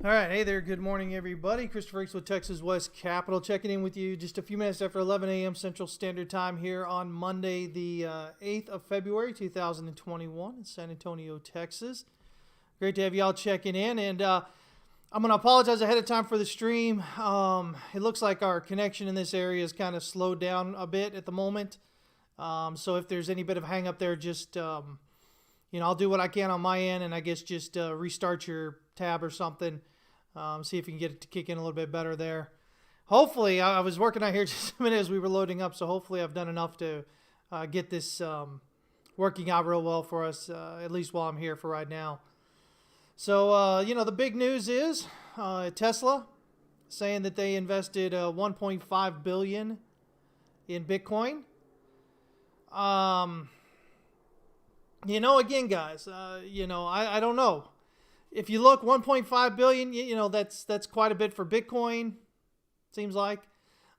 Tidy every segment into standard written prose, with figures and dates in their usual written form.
All right, hey there, good morning, everybody. Christopher Hicks with Texas West Capital checking in with you just a few minutes after 11 a.m. Central Standard Time here on Monday, the 8th of February, 2021 in San Antonio, Texas. Great to have y'all checking in, and I'm going to apologize ahead of time for the stream. It looks like our connection in this area is kind of slowed down a bit at the moment, so if there's any bit of hang up there, just, I'll do what I can on my end, and I guess just restart your tab or something. See if we can get it to kick in a little bit better there. Hopefully, I was working out here just a minute as we were loading up, so hopefully I've done enough to get this working out real well for us, at least while I'm here for right now. So, the big news is Tesla saying that they invested $1.5 billion in Bitcoin. Again, guys, I don't know. If you look, 1.5 billion, that's quite a bit for Bitcoin, seems like.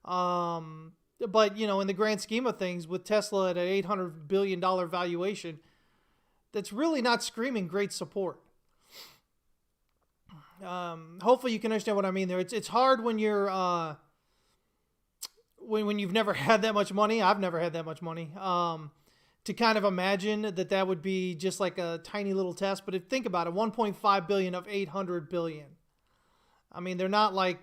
But in the grand scheme of things, with Tesla at an $800 billion valuation, that's really not screaming great support. Hopefully you can understand what I mean there. It's hard when you're when you've never had that much money. I've never had that much money. To kind of imagine that would be just like a tiny little test. But think about it, 1.5 billion of 800 billion. I mean, they're not like,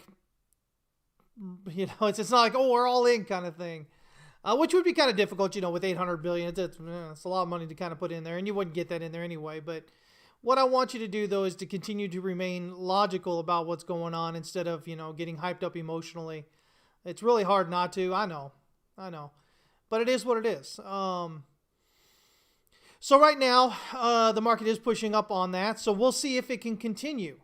it's not like, oh, we're all in kind of thing. Which would be kind of difficult, with 800 billion. It's a lot of money to kind of put in there, and you wouldn't get that in there anyway. But what I want you to do, though, is to continue to remain logical about what's going on instead of, getting hyped up emotionally. It's really hard not to. I know. But it is what it is. So right now, the market is pushing up on that. So we'll see if it can continue.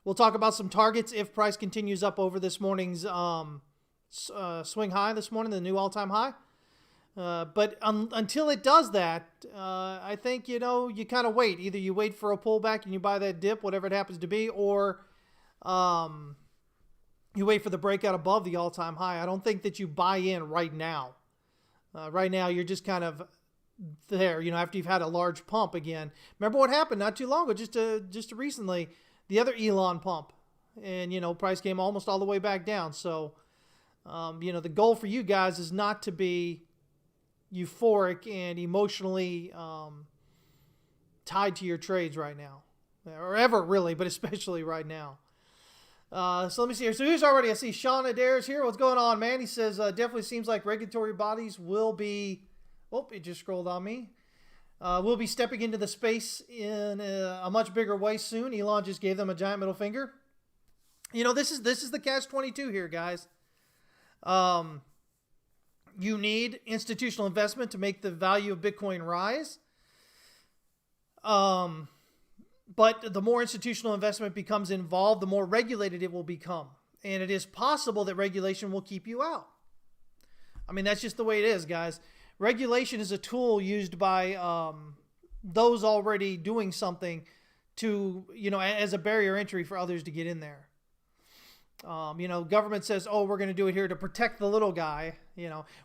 We'll talk about some targets if price continues up over this morning's swing high this morning, the new all-time high. But until it does that, I think, you kind of wait. Either you wait for a pullback and you buy that dip, whatever it happens to be, or you wait for the breakout above the all-time high. I don't think that you buy in right now. Right now, you're just kind of there, after you've had a large pump again. Remember what happened not too long ago, just recently, the other Elon pump, and price came almost all the way back down. So the goal for you guys is not to be euphoric and emotionally tied to your trades right now, or ever really, but especially right now. So let me see here. So here's already, I see Sean Adair's here. What's going on, man? He says definitely seems like regulatory bodies will be. Oh, it just scrolled on me. We'll be stepping into the space in a much bigger way soon. Elon just gave them a giant middle finger. This is the catch-22 here, guys. You need institutional investment to make the value of Bitcoin rise. But the more institutional investment becomes involved, the more regulated it will become. And it is possible that regulation will keep you out. I mean, that's just the way it is, guys. Regulation is a tool used by those already doing something to, as a barrier entry for others to get in there. Government says, oh, we're going to do it here to protect the little guy.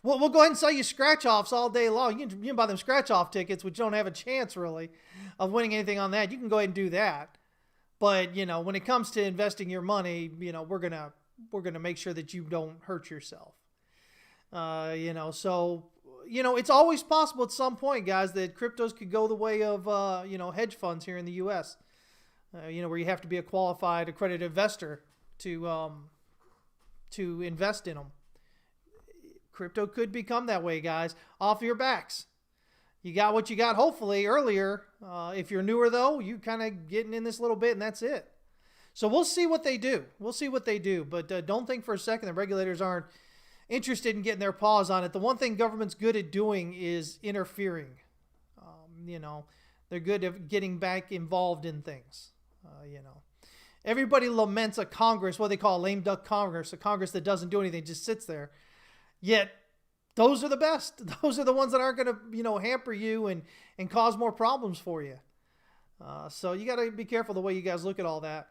We'll go ahead and sell you scratch-offs all day long. You can buy them scratch-off tickets, which don't have a chance, really, of winning anything on that. You can go ahead and do that. But, when it comes to investing your money, we're going to make sure that you don't hurt yourself. So... it's always possible at some point, guys, that cryptos could go the way of, hedge funds here in the U.S., where you have to be a qualified accredited investor to invest in them. Crypto could become that way, guys. Off your backs. You got what you got, hopefully, earlier. If you're newer, though, you kind of getting in this little bit, and that's it. So we'll see what they do. But don't think for a second that regulators aren't interested in getting their paws on it. The one thing government's good at doing is interfering. They're good at getting back involved in things. Everybody laments a Congress, what they call a lame duck Congress, a Congress that doesn't do anything, just sits there. Yet those are the best. Those are the ones that aren't going to, hamper you and cause more problems for you. So you got to be careful the way you guys look at all that.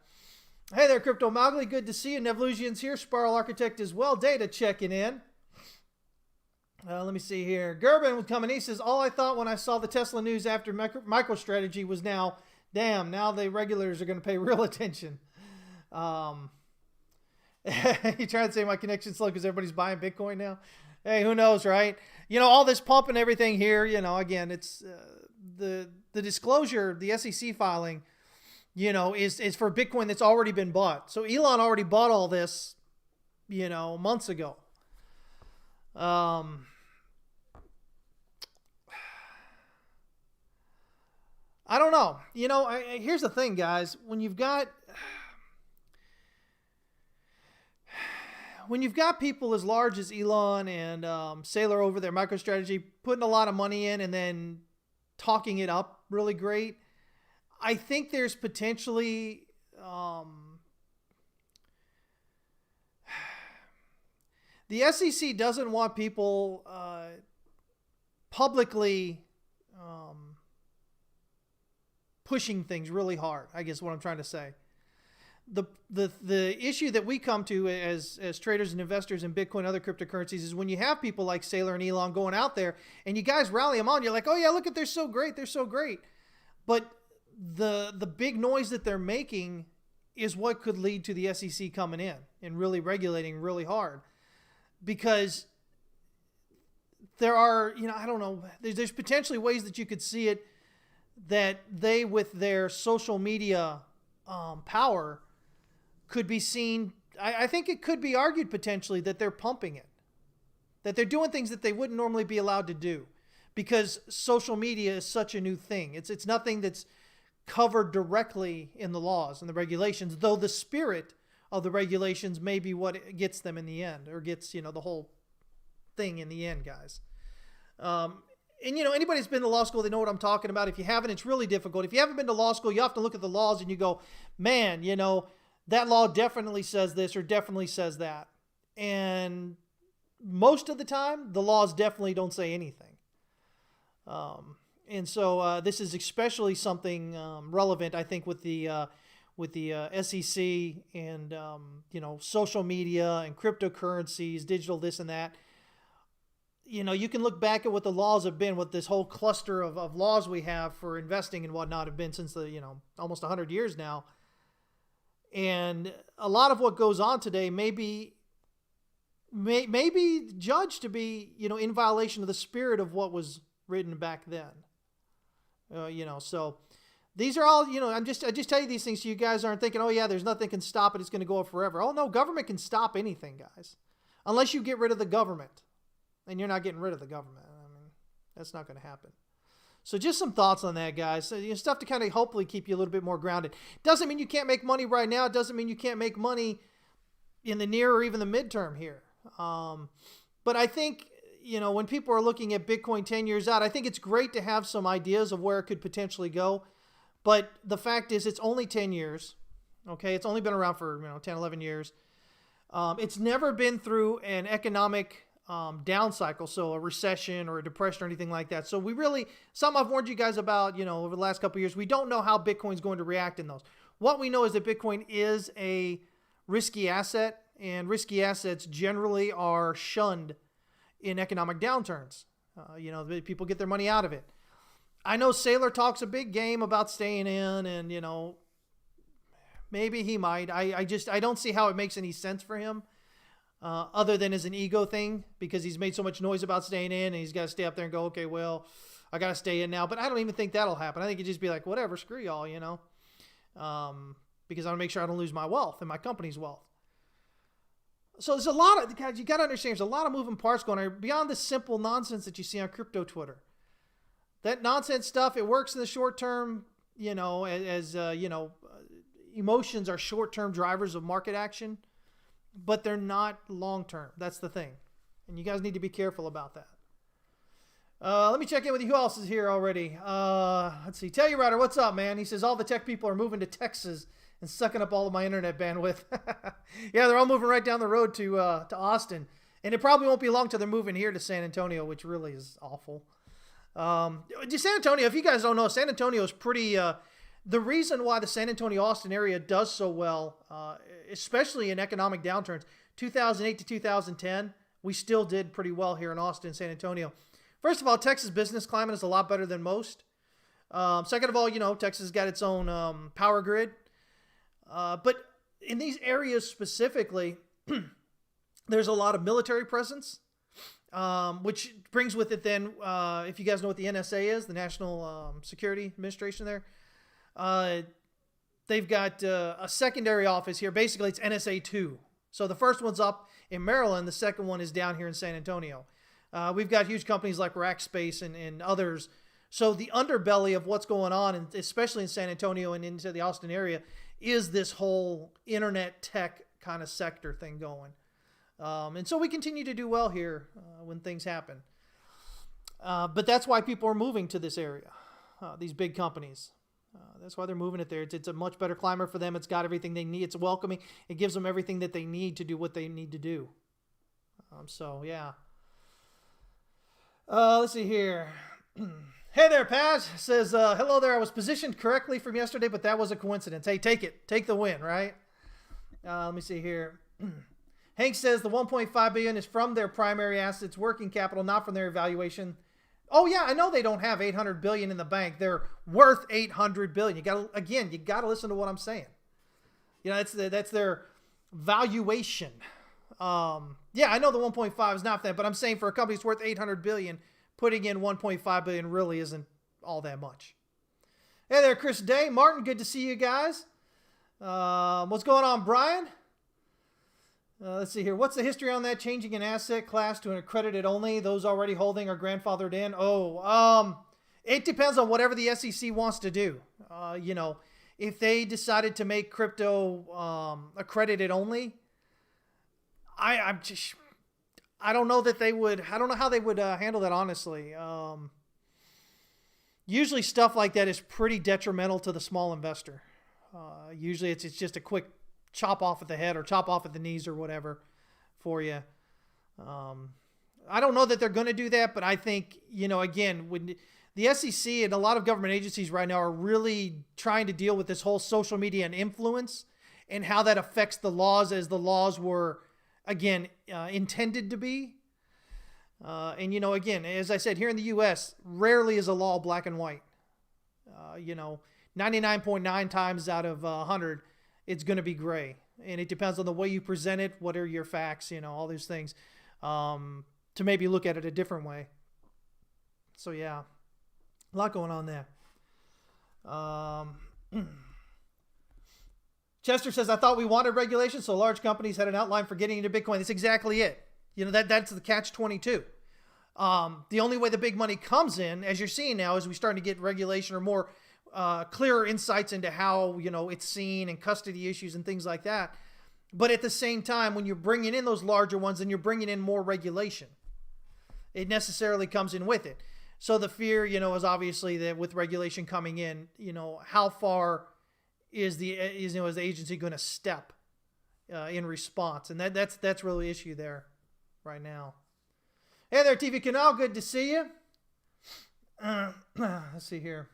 Hey there, Crypto Mowgli. Good to see you. Nevlusian's here. Spiral Architect as well. Data checking in. Let me see here. Gerben coming. He says, all I thought when I saw the Tesla news after MicroStrategy was now, damn, now the regulators are going to pay real attention. Um, you trying to say my connection's slow because everybody's buying Bitcoin now? Hey, who knows, right? All this pump and everything here, again, it's the disclosure, the SEC filing, is for Bitcoin that's already been bought. So Elon already bought all this, months ago. I don't know. Here's the thing, guys. When you've got people as large as Elon and Saylor over their MicroStrategy putting a lot of money in and then talking it up really great, I think there's potentially the SEC doesn't want people publicly pushing things really hard, I guess what I'm trying to say. The issue that we come to as traders and investors in Bitcoin and other cryptocurrencies is when you have people like Saylor and Elon going out there and you guys rally them on, you're like, oh yeah, look at, they're so great. But the big noise that they're making is what could lead to the SEC coming in and really regulating really hard. Because there are, I don't know, there's potentially ways that you could see it that they, with their social media power, could be seen. I think it could be argued potentially that they're pumping it, that they're doing things that they wouldn't normally be allowed to do because social media is such a new thing. It's nothing that's covered directly in the laws and the regulations, though the spirit of the regulations may be what gets them in the end, or gets, the whole thing in the end, guys. And, anybody that's been to law school, they know what I'm talking about. If you haven't, it's really difficult. If you haven't been to law school, you have to look at the laws and you go, man, that law definitely says this or definitely says that. And most of the time, the laws definitely don't say anything. And so this is especially something relevant, I think, with the SEC and, social media and cryptocurrencies, digital this and that. You can look back at what the laws have been, what this whole cluster of laws we have for investing and whatnot have been since the, almost 100 years now. And a lot of what goes on today may be judged to be, in violation of the spirit of what was written back then. So these are all, I just tell you these things so you guys aren't thinking, oh yeah, there's nothing can stop it, it's going to go up forever. Oh no, government can stop anything, guys. Unless you get rid of the government. And you're not getting rid of the government. I mean, that's not going to happen. So just some thoughts on that, guys. So, stuff to kind of hopefully keep you a little bit more grounded. Doesn't mean you can't make money right now. It doesn't mean you can't make money in the near or even the midterm here. But I think, when people are looking at Bitcoin 10 years out, I think it's great to have some ideas of where it could potentially go. But the fact is, it's only 10 years. Okay, it's only been around for 10, 11 years. It's never been through an economic down cycle, so a recession or a depression or anything like that. So we really, something I've warned you guys about, over the last couple of years, we don't know how Bitcoin's going to react in those. What we know is that Bitcoin is a risky asset, and risky assets generally are shunned in economic downturns. People get their money out of it. I know Saylor talks a big game about staying in, and, maybe he might. I don't see how it makes any sense for him. Other than as an ego thing, because he's made so much noise about staying in and he's got to stay up there and go, okay, well, I got to stay in now. But I don't even think that'll happen. I think it'd just be like, whatever, screw y'all, because I want to make sure I don't lose my wealth and my company's wealth. So there's a lot of, guys, you got to understand, there's a lot of moving parts going on beyond the simple nonsense that you see on crypto Twitter. That nonsense stuff, it works in the short term, as emotions are short-term drivers of market action. But they're not long-term. That's the thing. And you guys need to be careful about that. Let me check in with you. Who else is here already? Let's see. Telluride, what's up, man? He says all the tech people are moving to Texas and sucking up all of my internet bandwidth. Yeah, they're all moving right down the road to Austin. And it probably won't be long till they're moving here to San Antonio, which really is awful. San Antonio, if you guys don't know, San Antonio is pretty... the reason why the San Antonio-Austin area does so well, especially in economic downturns, 2008 to 2010, we still did pretty well here in Austin, San Antonio. First of all, Texas business climate is a lot better than most. Second of all, Texas has got its own power grid. But in these areas specifically, there's a lot of military presence, which brings with it then, if you guys know what the NSA is, the National Security Administration there, they've got a secondary office here. Basically, it's NSA 2. So the first one's up in Maryland. The second one is down here in San Antonio. We've got huge companies like Rackspace and others. So the underbelly of what's going on, and especially in San Antonio and into the Austin area, is this whole internet tech kind of sector thing going. And so we continue to do well here when things happen. But that's why people are moving to this area, these big companies. That's why they're moving it there. It's a much better climate for them. It's got everything they need. It's welcoming. It gives them everything that they need to do what they need to do. So, yeah. Let's see here. Hey there, Pat. Says, hello there. I was positioned correctly from yesterday, but that was a coincidence. Hey, take it. Take the win, right? Let me see here. Hank says the $1.5 billion is from their primary assets, working capital, not from their evaluation. Oh yeah, I know they don't have $800 billion in the bank. They're worth $800 billion. You got to listen to what I'm saying. You know, that's their valuation. Yeah, I know the 1.5 is not that, but I'm saying for a company that's worth $800 billion, putting in $1.5 billion really isn't all that much. Hey there, Chris Day, Martin. Good to see you guys. What's going on, Brian? Let's see here. What's the history on that? Changing an asset class to an accredited only. Those already holding are grandfathered in. It depends on whatever the SEC wants to do. You know, if they decided to make crypto accredited only, I don't know that they would. I don't know how they would handle that, honestly. Usually stuff like that is pretty detrimental to the small investor. Usually it's just a quick chop off at the head or chop off at the knees or whatever for you. I don't know that they're going to do that, but I think, you know, again, when the SEC and a lot of government agencies right now are really trying to deal with this whole social media and influence and how that affects the laws as the laws were, again, intended to be. And, you know, again, as I said, here in the U.S., rarely is a law black and white. You know, 99.9 times out of 100, it's going to be gray. And it depends on the way you present it. What are your facts? You know, all these things to maybe look at it a different way. So, yeah, a lot going on there. Chester says, I thought we wanted regulation, so large companies had an outline for getting into Bitcoin. That's exactly it. You know, that's the catch-22. The only way the big money comes in, as you're seeing now, is we starting to get regulation or more clearer insights into how, you know, it's seen and custody issues and things like that. But at the same time, when you're bringing in those larger ones, then you're bringing in more regulation. It necessarily comes in with it. So the fear, you know, is obviously that with regulation coming in, you know, how far is the agency going to step in response? And that's really the issue there right now. Hey there, TV Canal. Good to see you. Let's see here.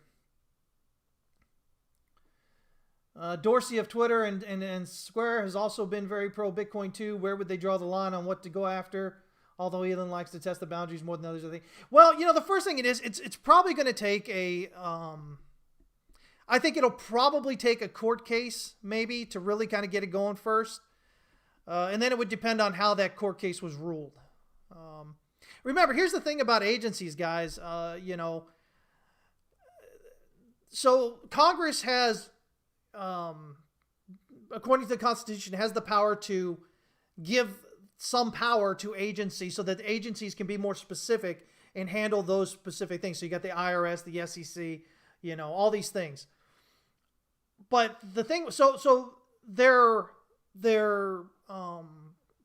Dorsey of Twitter and Square has also been very pro Bitcoin too. Where would they draw the line on what to go after? Although Elon likes to test the boundaries more than others, I think. Well, you know, the first thing it's probably going to take I think it'll probably take a court case maybe to really kind of get it going first. And then it would depend on how that court case was ruled. Remember, here's the thing about agencies, guys. You know, so Congress has, according to the Constitution, has the power to give some power to agencies so that the agencies can be more specific and handle those specific things. So you got the IRS, the SEC, you know, all these things. But the thing, so their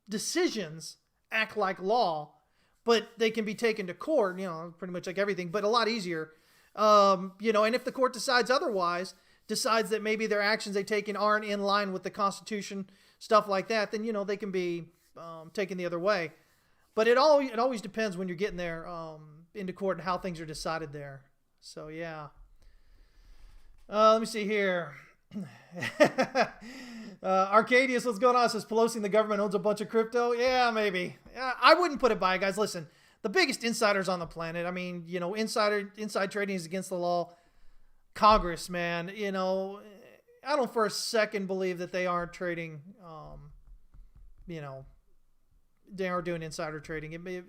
decisions act like law, but they can be taken to court, you know, pretty much like everything, but a lot easier. You know, and if the court decides otherwise, decides that maybe their actions they've taken aren't in line with the Constitution, stuff like that, then, you know, they can be taken the other way. But it always depends when you're getting there into court and how things are decided there. So, yeah. Let me see here. Arcadius, what's going on? Says Pelosi and the government owns a bunch of crypto. Yeah, maybe. I wouldn't put it by, guys. Listen, the biggest insiders on the planet. I mean, you know, inside trading is against the law. Congress, man, you know, I don't for a second believe that they aren't trading, they are doing insider trading. It may,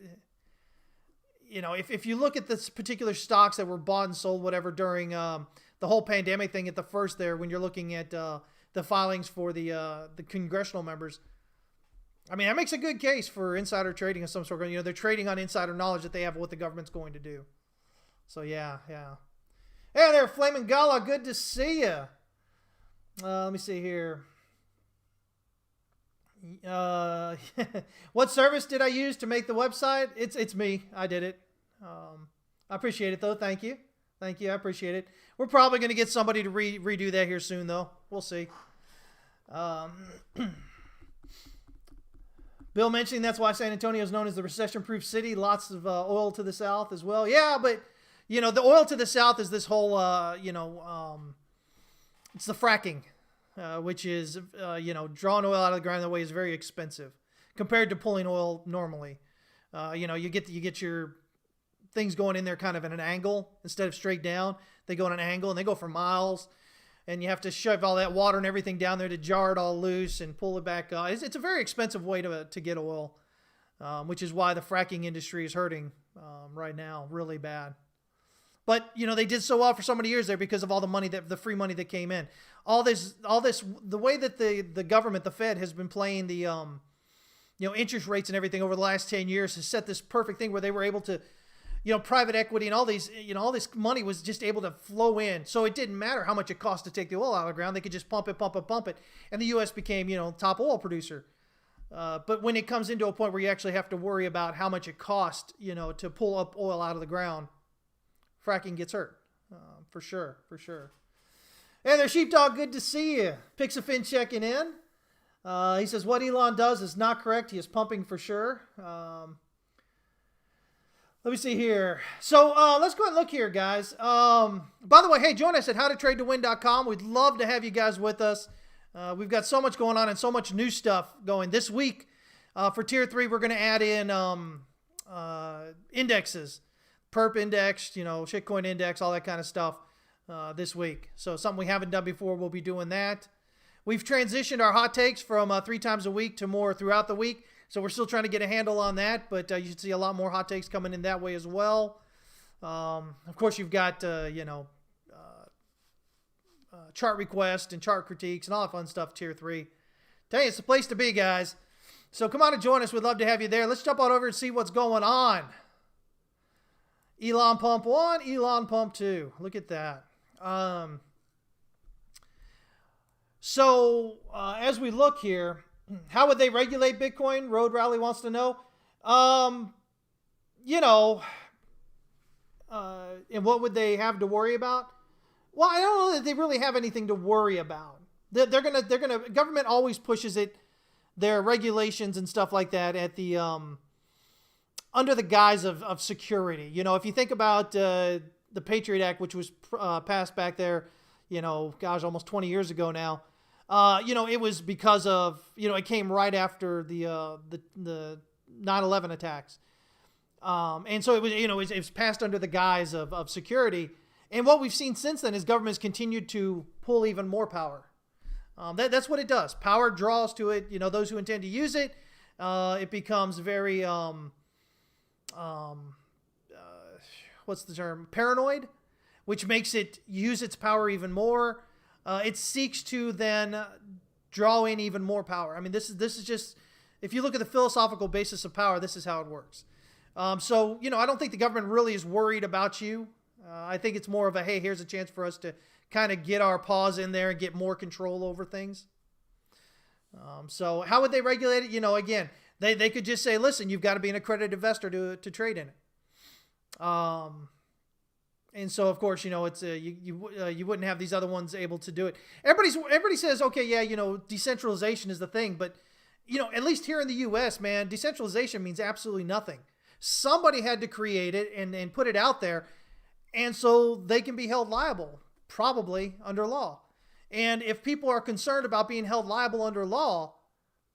if you look at this particular stocks that were bought and sold, whatever, during the whole pandemic thing at the first there, when you're looking at the filings for the congressional members, I mean, that makes a good case for insider trading of some sort. They're trading on insider knowledge that they have what the government's going to do. So, yeah. Hey there, Flaming Gala. Good to see you. Let me see here. What service did I use to make the website? It's me. I did it. I appreciate it, though. Thank you. I appreciate it. We're probably going to get somebody to redo that here soon, though. We'll see. Bill mentioning that's why San Antonio is known as the recession-proof city. Lots of oil to the south as well. Yeah, but, the oil to the south is this whole, it's the fracking, which is, drawing oil out of the ground that way is very expensive compared to pulling oil normally. You get your things going in there kind of at an angle instead of straight down. They go at an angle and they go for miles. And you have to shove all that water and everything down there to jar it all loose and pull it back. It's a very expensive way to get oil, which is why the fracking industry is hurting right now really bad. But, they did so well for so many years there because of all the free money that came in. All this, the way that the government, the Fed, has been playing the, interest rates and everything over the last 10 years has set this perfect thing where they were able to, private equity and all these, all this money was just able to flow in. So it didn't matter how much it cost to take the oil out of the ground. They could just pump it. And the U.S. became, top oil producer. But when it comes into a point where you actually have to worry about how much it costs, to pull up oil out of the ground, fracking gets hurt. For sure. Hey there, Sheepdog. Good to see you. Pixafin checking in. He says, what Elon does is not correct. He is pumping for sure. Let me see here. So let's go ahead and look here, guys. By the way, hey, join us at howtotradetowin.com. We'd love to have you guys with us. We've got so much going on and so much new stuff going. This week, for Tier 3, we're going to add in indexes. Perp index, shitcoin index, all that kind of stuff this week. So something we haven't done before, we'll be doing that. We've transitioned our hot takes from 3 times a week to more throughout the week. So we're still trying to get a handle on that, but you should see a lot more hot takes coming in that way as well. Of course, you've got, chart requests and chart critiques and all that fun stuff, Tier 3. Tell you, it's the place to be, guys. So come on and join us. We'd love to have you there. Let's jump on over and see what's going on. Elon Pump 1, Elon Pump 2. Look at that. So as we look here, how would they regulate Bitcoin? Road Rally wants to know. And what would they have to worry about? Well, I don't know that they really have anything to worry about. Government always pushes their regulations and stuff like that at the, under the guise of security. If you think about the Patriot Act, which was passed back there, almost 20 years ago now. It was because of, it came right after the 9/11 attacks. And so it was, it was passed under the guise of security. And what we've seen since then is governments continued to pull even more power. That's what it does. Power draws to it, those who intend to use it. It becomes very, what's the term? Paranoid, which makes it use its power even more. It seeks to then draw in even more power. I mean, this is just, if you look at the philosophical basis of power, this is how it works. So, I don't think the government really is worried about you. I think it's more of a, hey, here's a chance for us to kind of get our paws in there and get more control over things. So how would they regulate it? Again, they could just say, listen, you've got to be an accredited investor to trade in it. And so, of course, it's you wouldn't have these other ones able to do it. Everybody says, okay, yeah, decentralization is the thing, but at least here in the U.S., man, decentralization means absolutely nothing. Somebody had to create it and put it out there, and so they can be held liable, probably under law. And if people are concerned about being held liable under law,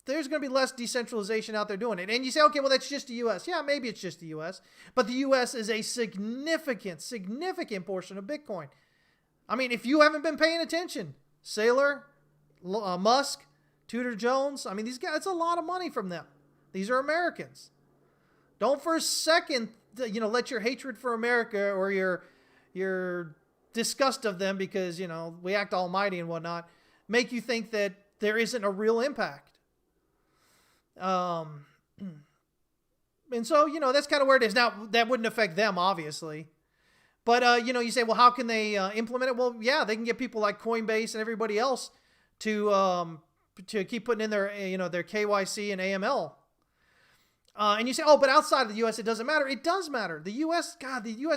there's going to be less decentralization out there doing it. And you say, okay, well, that's just the U.S. Yeah, maybe it's just the U.S. But the U.S. is a significant portion of Bitcoin. I mean, if you haven't been paying attention, Saylor, Musk, Tudor Jones. I mean, these guys, it's a lot of money from them. These are Americans. Don't for a second, let your hatred for America or your disgust of them because, we act almighty and whatnot, make you think that there isn't a real impact. And so, that's kind of where it is. Now, that wouldn't affect them, obviously. But, you say, well, how can they implement it? Well, yeah, they can get people like Coinbase and everybody else to keep putting in their, their KYC and AML. And you say, oh, but outside of the U.S., it doesn't matter. It does matter. The U.S.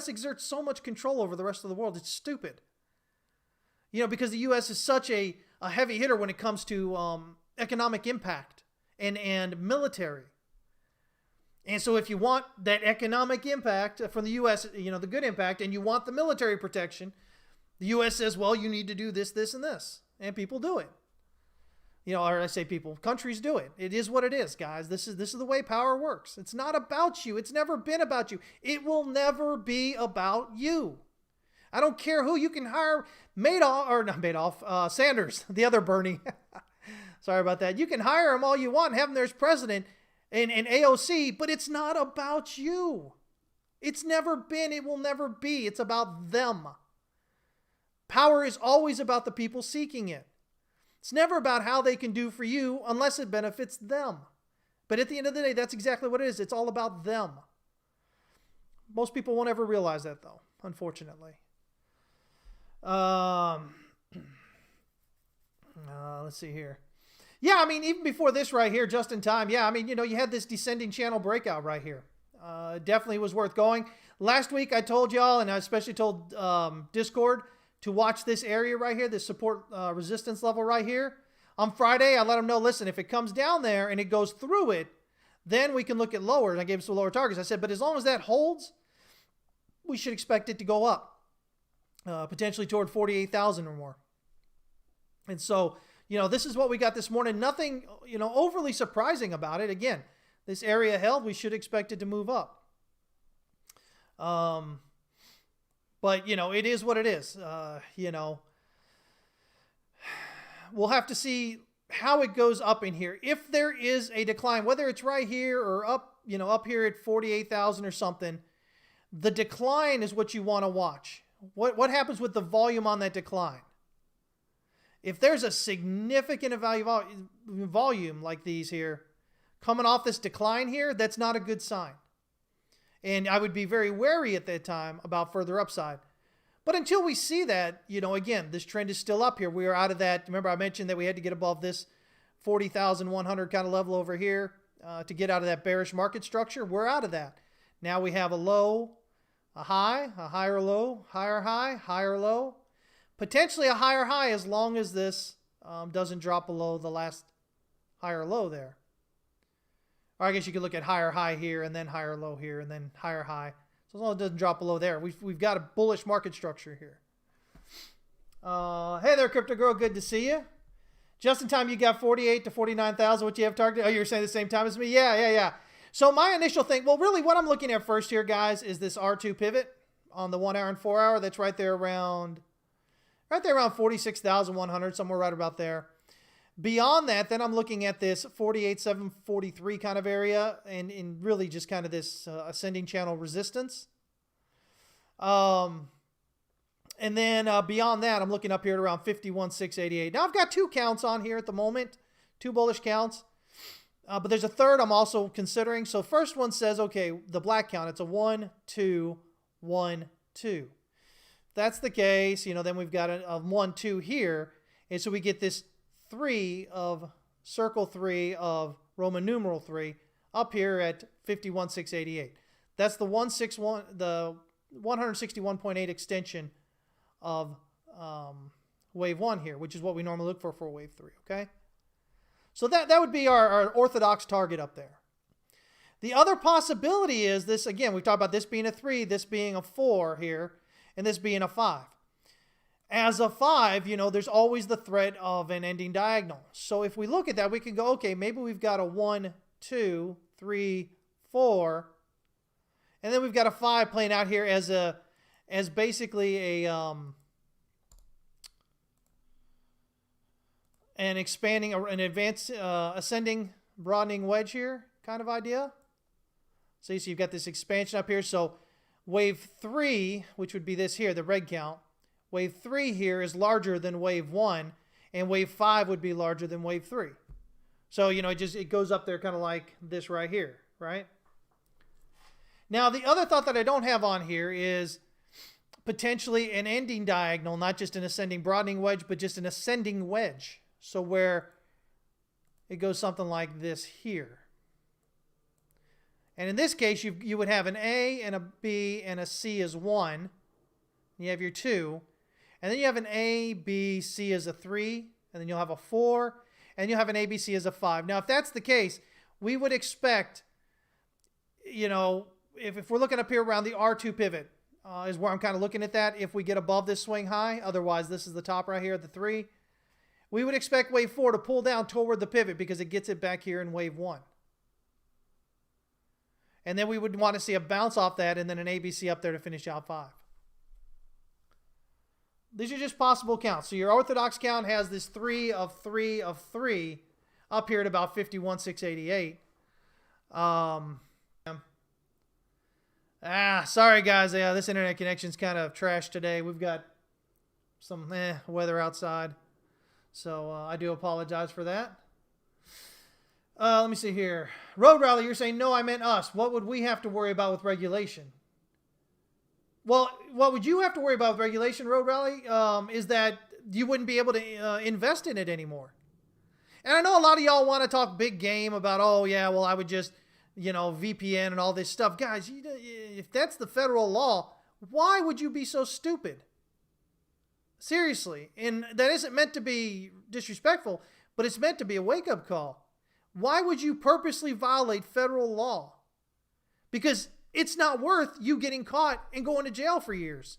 exerts so much control over the rest of the world. It's stupid. Because the U.S. is such a heavy hitter when it comes to economic impact and military. And so if you want that economic impact from the U.S., the good impact, and you want the military protection, the U.S. says, well, you need to do this, this, and this. And people do it. Or I say people, countries do it. It is what it is, guys. This is the way power works. It's not about you. It's never been about you. It will never be about you. I don't care who you can hire, Sanders, the other Bernie. Sorry about that. You can hire him all you want and have him there as president and AOC, but it's not about you. It's never been. It will never be. It's about them. Power is always about the people seeking it. It's never about how they can do for you unless it benefits them. But at the end of the day, that's exactly what it is. It's all about them. Most people won't ever realize that, though, unfortunately. Let's see here. Yeah, I mean, even before this right here, just in time. Yeah, I mean, you had this descending channel breakout right here. Definitely was worth going. Last week, I told y'all, and I especially told Discord, to watch this area right here, this support resistance level right here. On Friday, I let them know, listen, if it comes down there and it goes through it, then we can look at lower. And I gave some lower targets. I said, but as long as that holds, we should expect it to go up, potentially toward 48,000 or more. And so, this is what we got this morning. Nothing, overly surprising about it. Again, this area held, we should expect it to move up. But, it is what it is. We'll have to see how it goes up in here. If there is a decline, whether it's right here or up, up here at 48,000 or something, the decline is what you want to watch. What happens with the volume on that decline? If there's a significant volume like these here coming off this decline here, that's not a good sign. And I would be very wary at that time about further upside. But until we see that, again, this trend is still up here. We are out of that. Remember, I mentioned that we had to get above this 40,100 kind of level over here to get out of that bearish market structure. We're out of that. Now we have a low, a high, a higher low, higher high, higher low. Potentially a higher high as long as this doesn't drop below the last higher low there. Or I guess you could look at higher high here and then higher low here and then higher high. So as long as it doesn't drop below there, we've got a bullish market structure here. Hey there, Crypto Girl. Good to see you. Just in time, you got 48 to 49,000. What you have targeted? Oh, you're saying the same time as me? Yeah. So my initial thing, well, really what I'm looking at first here, guys, is this R2 pivot on the 1 hour and 4 hour. That's right there around 46,100, somewhere right about there. Beyond that, then I'm looking at this 48,743 kind of area and really just kind of this ascending channel resistance. And then beyond that, I'm looking up here at around 51,688. Now I've got 2 counts on here at the moment, 2 bullish counts. But there's a third I'm also considering. So first one says, okay, the black count, it's a 1, 2, 1, 2. If that's the case, then we've got a 1, 2 here. And so we get this 3 of circle 3 of Roman numeral 3 up here at 51,688. That's the 161.8 extension of wave 1 here, which is what we normally look for wave 3, okay? So that would be our orthodox target up there. The other possibility is this, again, we've talked about this being a 3, this being a 4 here, and this being a 5. As a 5, there's always the threat of an ending diagonal. So if we look at that, we can go, okay, maybe we've got a 1, 2, 3, 4, and then we've got a 5 playing out here as basically a an expanding, an advanced, ascending, broadening wedge here kind of idea. So you've got this expansion up here. So wave 3, which would be this here, the red count, wave 3 here is larger than wave 1, and wave 5 would be larger than wave 3. So, it goes up there kind of like this right here, right? Now, the other thought that I don't have on here is potentially an ending diagonal, not just an ascending broadening wedge, but just an ascending wedge. So where it goes something like this here. And in this case, you would have an A and a B and a C as 1. You have your 2. And then you have an A, B, C as a 3. And then you'll have a 4. And you'll have an A, B, C as a 5. Now, if that's the case, we would expect, if we're looking up here around the R2 pivot, is where I'm kind of looking at that. If we get above this swing high, otherwise this is the top right here at the 3. We would expect wave 4 to pull down toward the pivot because it gets it back here in wave 1. And then we would want to see a bounce off that and then an ABC up there to finish out 5. These are just possible counts. So your orthodox count has this 3 of 3 of 3 up here at about 51,688. Sorry guys. Yeah, this internet connection's kind of trash today. We've got some weather outside. So I do apologize for that. Let me see here. Road Rally, you're saying, no, I meant us. What would we have to worry about with regulation? Well, what would you have to worry about with regulation, Road Rally, is that you wouldn't be able to invest in it anymore. And I know a lot of y'all want to talk big game about, oh, yeah, well, I would just, VPN and all this stuff. Guys, if that's the federal law, why would you be so stupid? Seriously. And that isn't meant to be disrespectful, but it's meant to be a wake-up call. Why would you purposely violate federal law? Because it's not worth you getting caught and going to jail for years.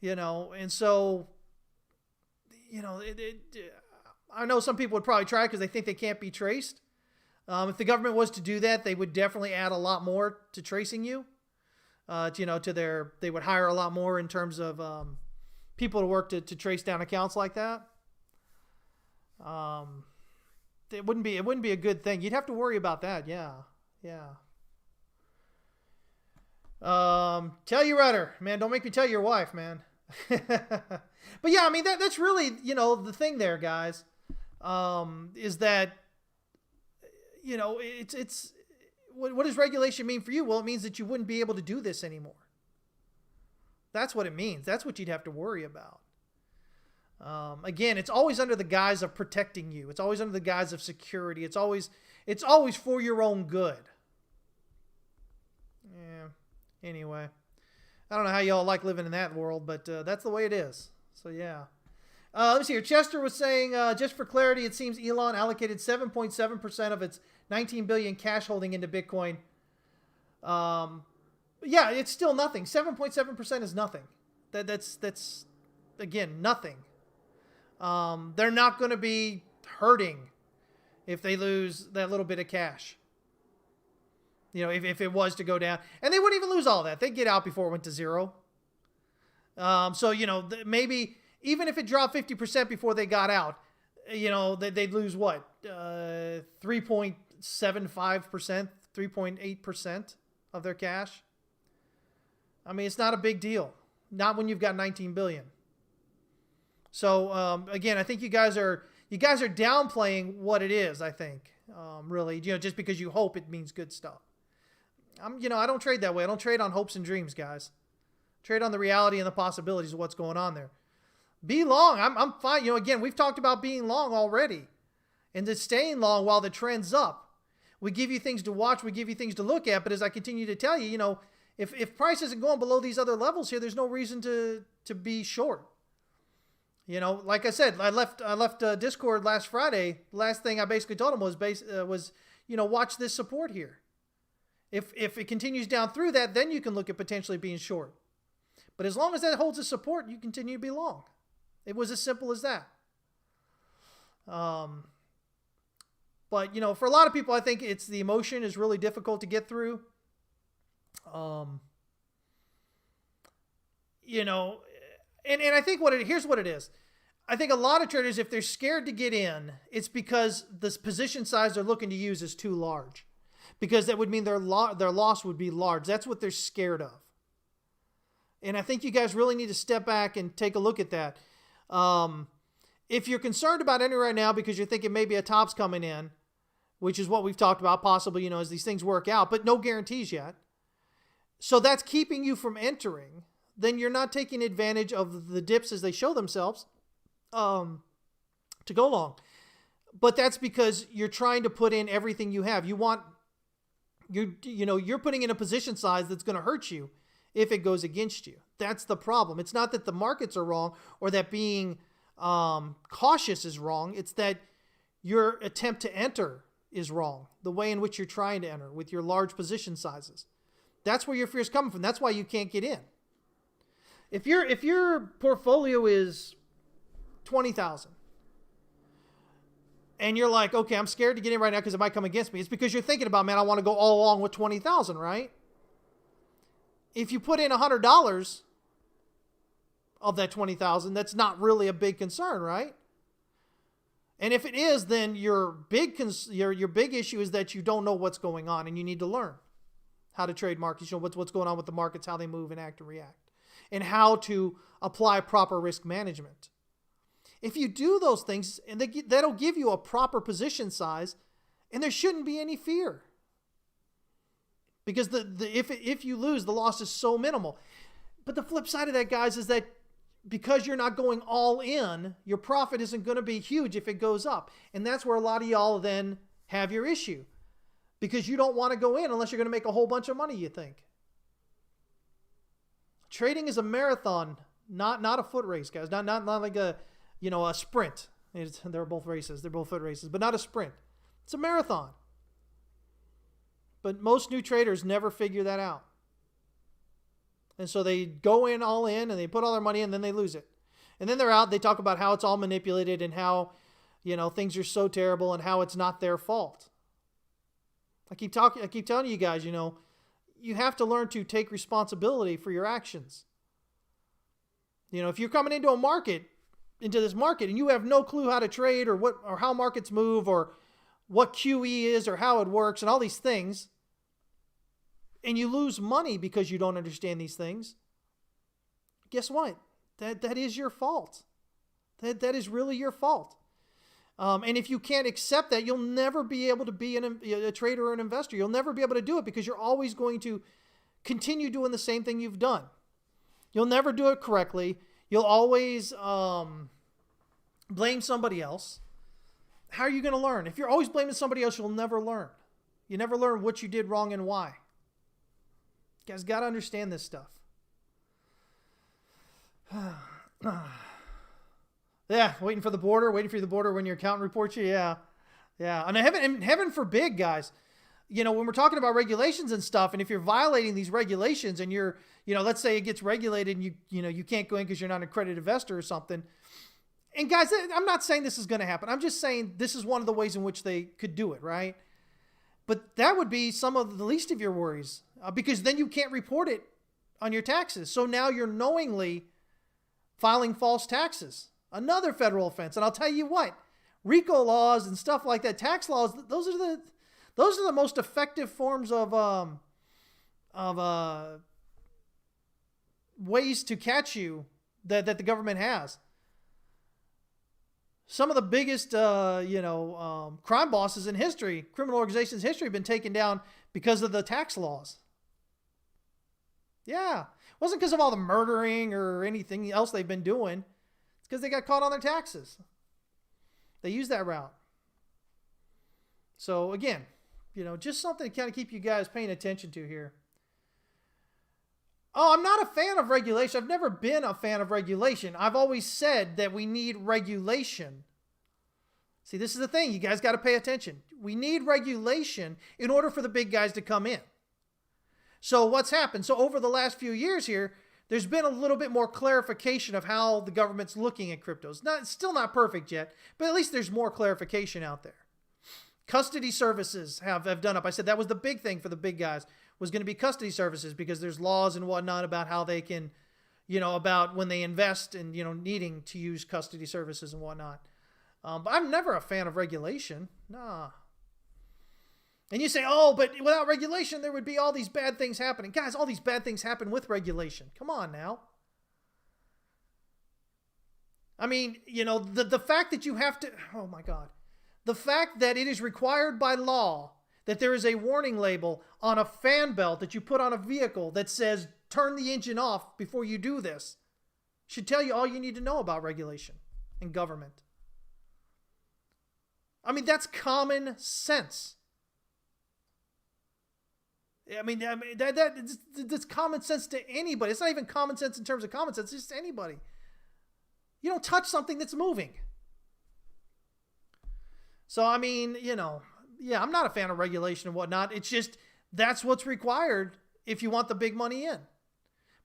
And so, I know some people would probably try because they think they can't be traced. If the government was to do that, they would definitely add a lot more to tracing you. They would hire a lot more in terms of people to work to trace down accounts like that. It wouldn't be a good thing. You'd have to worry about that. Yeah. Tell your rudder, man. Don't make me tell your wife, man. But yeah, I mean, that's really, the thing there, guys, is that, it's what does regulation mean for you? Well, it means that you wouldn't be able to do this anymore. That's what it means. That's what you'd have to worry about. Again, it's always under the guise of protecting you. It's always under the guise of security. It's always for your own good. Yeah. Anyway, I don't know how y'all like living in that world, but that's the way it is. So yeah. Let me see here. Chester was saying, just for clarity, it seems Elon allocated 7.7% of its 19 billion cash holding into Bitcoin. Yeah, it's still nothing. 7.7% is nothing. That's again nothing. They're not going to be hurting if they lose that little bit of cash. If it was to go down. And they wouldn't even lose all that. They'd get out before it went to zero. So, maybe even if it dropped 50% before they got out, they'd lose what? 3.75%, 3.8% of their cash. I mean, it's not a big deal. Not when you've got 19 billion. So, again, I think you guys are downplaying what it is, I think, really, just because you hope it means good stuff. I don't trade that way. I don't trade on hopes and dreams, guys. Trade on the reality and the possibilities of what's going on there. Be long. I'm fine. Again, we've talked about being long already and just staying long while the trend's up. We give you things to watch. We give you things to look at. But as I continue to tell you, if price isn't going below these other levels here, there's no reason to be short. Like I said, I left Discord last Friday. The last thing I basically told him was watch this support here. If it continues down through that, then you can look at potentially being short. But as long as that holds a support, you continue to be long. It was as simple as that. But for a lot of people, I think it's the emotion is really difficult to get through. And I think here's what it is. I think a lot of traders, if they're scared to get in, it's because the position size they're looking to use is too large. Because that would mean their loss would be large. That's what they're scared of. And I think you guys really need to step back and take a look at that. If you're concerned about entering right now because you're thinking maybe a top's coming in, which is what we've talked about possibly, as these things work out, but no guarantees yet. So that's keeping you from entering. Then you're not taking advantage of the dips as they show themselves to go long. But that's because you're trying to put in everything you have. You're putting in a position size that's going to hurt you if it goes against you. That's the problem. It's not that the markets are wrong or that being cautious is wrong. It's that your attempt to enter is wrong. The way in which you're trying to enter with your large position sizes. That's where your fear is coming from. That's why you can't get in. If your portfolio is 20,000 and you're like, okay, I'm scared to get in right now because it might come against me. It's because you're thinking about, man, I want to go all along with 20,000, right? If you put in $100 of that 20,000, that's not really a big concern, right? And if it is, then your big issue is that you don't know what's going on and you need to learn how to trade markets, what's going on with the markets, how they move and act and react, and how to apply proper risk management. If you do those things, and that'll give you a proper position size, and there shouldn't be any fear. Because if you lose, the loss is so minimal. But the flip side of that, guys, is that because you're not going all in, your profit isn't going to be huge if it goes up. And that's where a lot of y'all then have your issue. Because you don't want to go in unless you're going to make a whole bunch of money, you think. Trading is a marathon, not a foot race, guys. Not like a sprint. They're both races. They're both foot races, but not a sprint. It's a marathon. But most new traders never figure that out. And so they go in all in and they put all their money in, and then they lose it. And then they're out. They talk about how it's all manipulated and how, things are so terrible and how it's not their fault. I keep telling you guys, you have to learn to take responsibility for your actions. If you're coming into this market and you have no clue how to trade or how markets move or what QE is or how it works and all these things, and you lose money because you don't understand these things, guess what? That is your fault. That is really your fault. And if you can't accept that, you'll never be able to be a trader or an investor. You'll never be able to do it because you're always going to continue doing the same thing you've done. You'll never do it correctly. You'll always blame somebody else. How are you going to learn? If you're always blaming somebody else, you'll never learn. You never learn what you did wrong and why. You guys got to understand this stuff. Yeah, waiting for the border when your accountant reports you. Yeah. And heaven forbid, guys, when we're talking about regulations and stuff, and if you're violating these regulations and you're, let's say it gets regulated and you can't go in because you're not an accredited investor or something. And guys, I'm not saying this is going to happen. I'm just saying this is one of the ways in which they could do it, right? But that would be some of the least of your worries because then you can't report it on your taxes. So now you're knowingly filing false taxes, another federal offense. And I'll tell you what, RICO laws and stuff like that, tax laws, those are the most effective forms of ways to catch you that the government has. Some of the biggest, crime bosses in history, criminal organizations in history have been taken down because of the tax laws. Yeah. It wasn't because of all the murdering or anything else they've been doing. It's because they got caught on their taxes. They use that route. So again, just something to kind of keep you guys paying attention to here. Oh, I'm not a fan of regulation. I've never been a fan of regulation. I've always said that we need regulation. See, this is the thing. You guys got to pay attention. We need regulation in order for the big guys to come in. So what's happened? So over the last few years here, there's been a little bit more clarification of how the government's looking at cryptos. Still not perfect yet, but at least there's more clarification out there. Custody services have done up. I said that was the big thing for the big guys, was going to be custody services because there's laws and whatnot about how they can, about when they invest and, needing to use custody services and whatnot. But I'm never a fan of regulation. Nah. And you say, oh, but without regulation, there would be all these bad things happening. Guys, all these bad things happen with regulation. Come on now. I mean, the fact that you have to, oh my God, the fact that it is required by law that there is a warning label on a fan belt that you put on a vehicle that says, turn the engine off before you do this, should tell you all you need to know about regulation and government. I mean, that's common sense. I mean that's common sense to anybody. It's not even common sense in terms of common sense. It's just anybody. You don't touch something that's moving. So, I mean, yeah, I'm not a fan of regulation and whatnot. It's just that's what's required if you want the big money in.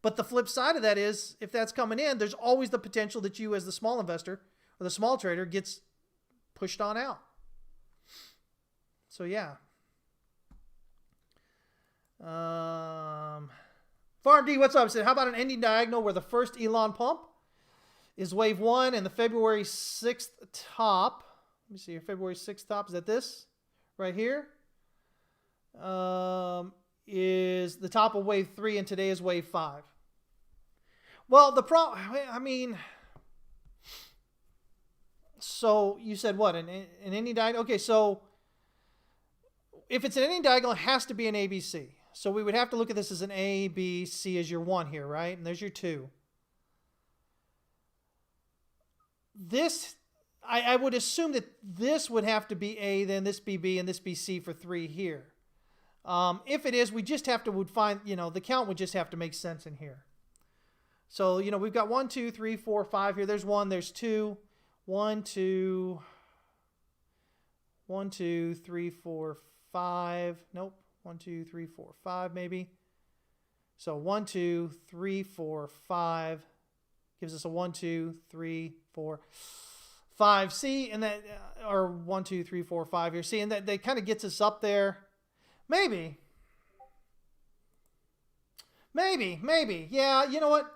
But the flip side of that is if that's coming in, there's always the potential that you as the small investor or the small trader gets pushed on out. So, yeah. Farm D, what's up? Said, how about an ending diagonal where the first Elon pump is wave 1 and the February 6th top? Let me see here. February 6th top. Is that this right here? Is the top of wave 3 and today is wave 5. Well, so you said what? An ending diagonal? Okay, so if it's an ending diagonal, it has to be an ABC. So we would have to look at this as an A, B, C as your 1 here, right? And there's your 2. This, I would assume that this would have to be A, then this be B, and this be C for 3 here. If it is, we just have to find, the count would just have to make sense in here. So, we've got 1, 2, 3, 4, 5 here. There's 1, there's 2. 1, 2, 3, 4, 5. Nope. 1, 2, 3, 4, 5 maybe. So 1, 2, 3, 4, 5 gives us a 1, 2, 3, 4, 5. See, and that, or 1, 2, 3, 4, 5 here. See, and that kind of gets us up there. Maybe. Yeah, you know what?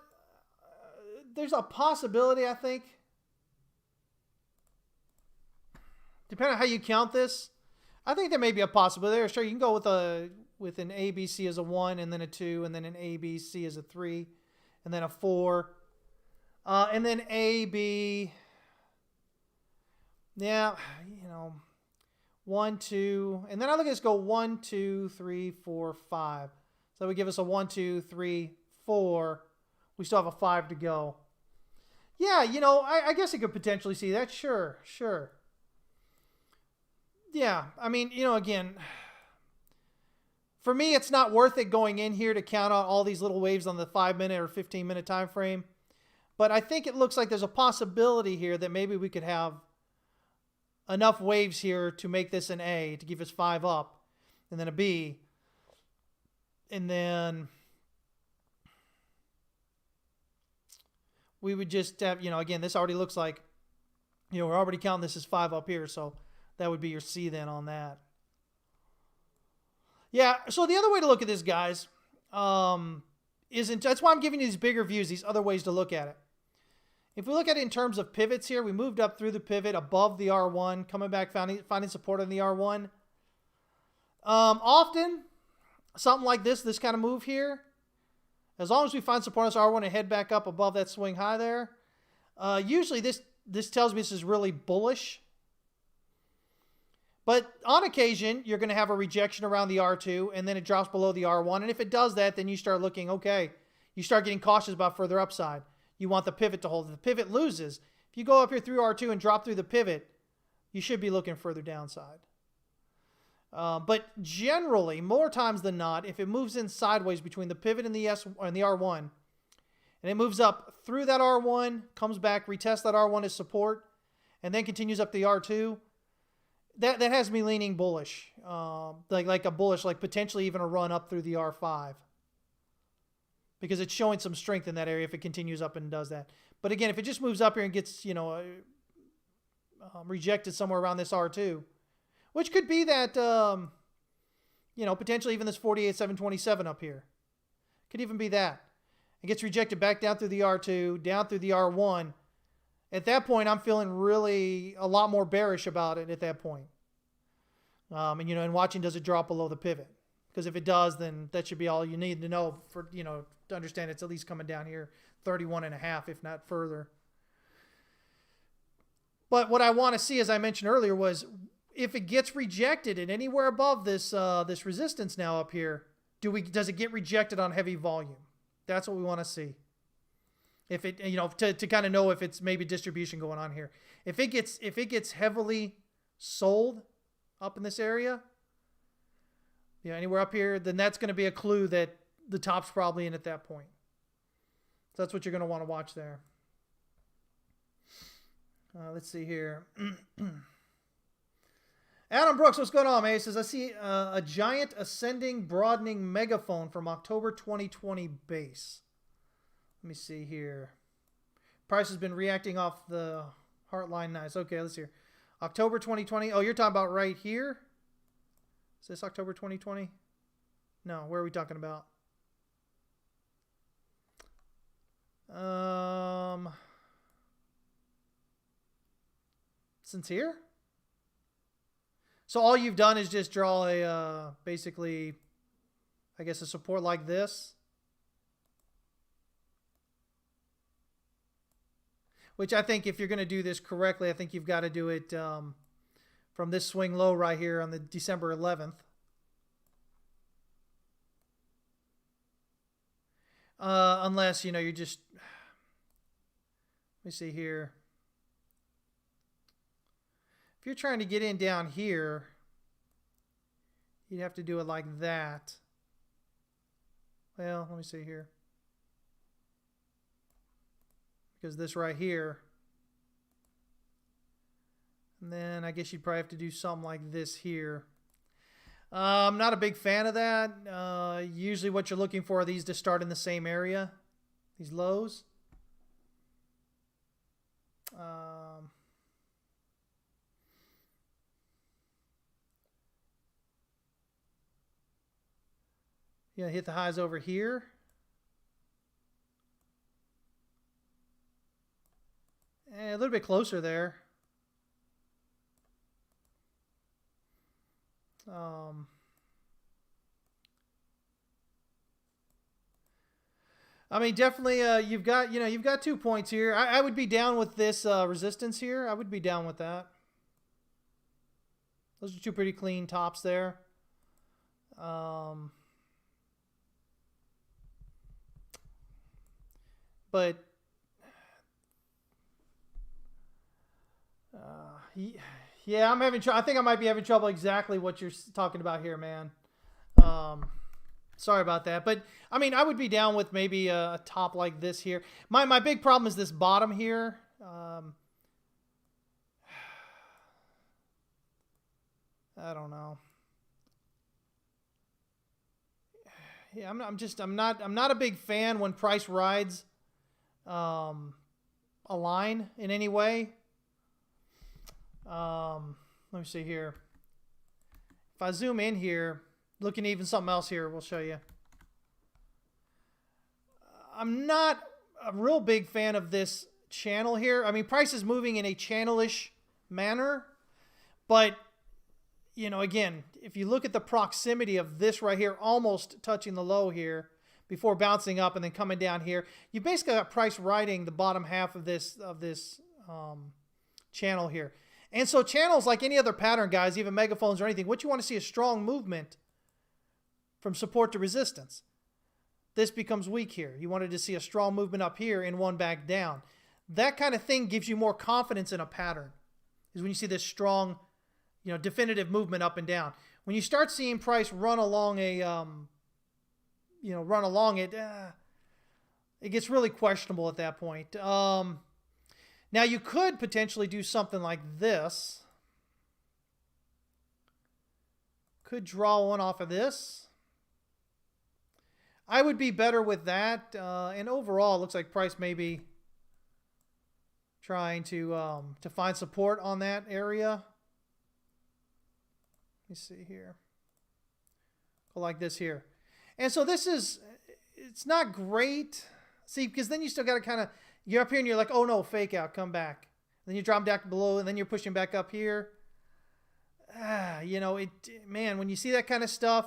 There's a possibility, I think. Depending on how you count this, I think there may be a possibility there. Sure, you can go with an ABC as a 1, and then a 2, and then an ABC as a 3, and then a 4, and then AB. Yeah, 1, 2, and then I look at this go 1, 2, 3, 4, 5. So that would give us a 1, 2, 3, 4. We still have a 5 to go. Yeah, I guess I could potentially see that. Sure. Yeah, I mean, again, for me, it's not worth it going in here to count out all these little waves on the 5-minute or 15-minute time frame. But I think it looks like there's a possibility here that maybe we could have enough waves here to make this an A, to give us 5 up, and then a B. And then we would just have, again, this already looks like, we're already counting this as 5 up here, so that would be your C then on that. Yeah, so the other way to look at this, guys, that's why I'm giving you these bigger views, these other ways to look at it. If we look at it in terms of pivots here, we moved up through the pivot above the R1, coming back, finding support on the R1. Often, something like this kind of move here, as long as we find support on this R1 and head back up above that swing high there, usually this tells me this is really bullish. But on occasion, you're going to have a rejection around the R2, and then it drops below the R1. And if it does that, then you start looking, okay, you start getting cautious about further upside. You want the pivot to hold. If the pivot loses, if you go up here through R2 and drop through the pivot, you should be looking further downside. But generally, more times than not, if it moves in sideways between the pivot and the R1, and it moves up through that R1, comes back, retests that R1 as support, and then continues up the R2, that has me leaning bullish, like a bullish, like potentially even a run up through the R5, because it's showing some strength in that area if it continues up and does that. But again, if it just moves up here and gets rejected somewhere around this R2, which could be that potentially even this 48,727 up here, could even be that, It gets rejected back down through the R2, down through the R1. At that point, I'm feeling really a lot more bearish about it at that point. And watching, does it drop below the pivot? Because if it does, then that should be all you need to know for, to understand it's at least coming down here 31.5, if not further. But what I want to see, as I mentioned earlier, was if it gets rejected at anywhere above this this resistance now up here, does it get rejected on heavy volume? That's what we want to see. If it, to kind of know if it's maybe distribution going on here. If it gets heavily sold up in this area, anywhere up here, then that's going to be a clue that the top's probably in at that point. So that's what you're going to want to watch there. Let's see here. Adam Brooks, what's going on, man? He says, I see a giant ascending, broadening megaphone from October 2020 base. Let me see here. Price has been reacting off the Heartline. Nice. Okay, let's see here. October 2020. Oh, you're talking about right here? Is this October 2020? No, where are we talking about? Since here? So all you've done is just draw a, basically, I guess a support like this. Which I think if you're going to do this correctly, I think you've got to do it from this swing low right here on the December 11th. Unless, you're just, let me see here. If you're trying to get in down here, you'd have to do it like that. Well, let me see here. Because this right here. And then I guess you'd probably have to do something like this here. I'm not a big fan of that. Usually what you're looking for are these to start in the same area. These lows. Hit the highs over here. A little bit closer there. I mean, definitely, you've got 2 points here. I would be down with this resistance here. I would be down with that. Those are two pretty clean tops there. But yeah, I'm having I think I might be having trouble exactly what you're talking about here, man. Sorry about that. But I mean, I would be down with maybe a top like this here. My big problem is this bottom here. I don't know. Yeah, I'm not a big fan when price rides a line in any way. Let me see here. If I zoom in here, looking at even something else here, we'll show you. I'm not a real big fan of this channel here. I mean, price is moving in a channel-ish manner, but again, if you look at the proximity of this right here, almost touching the low here before bouncing up and then coming down here, you basically got price riding the bottom half of this channel here. And so channels, like any other pattern, guys, even megaphones or anything, what you want to see is strong movement from support to resistance. This becomes weak here. You wanted to see a strong movement up here and one back down. That kind of thing gives you more confidence in a pattern, is when you see this strong, definitive movement up and down. When you start seeing price run along a, it gets really questionable at that point. Now you could potentially do something like this. Could draw one off of this. I would be better with that. And overall, it looks like price may be trying to find support on that area. Let me see here. Go like this here. And so this is, it's not great. See, because then you still got to kind of, you're up here and you're like, oh no, fake out, come back. Then you drop down below and then you're pushing back up here. You know, man, when you see that kind of stuff,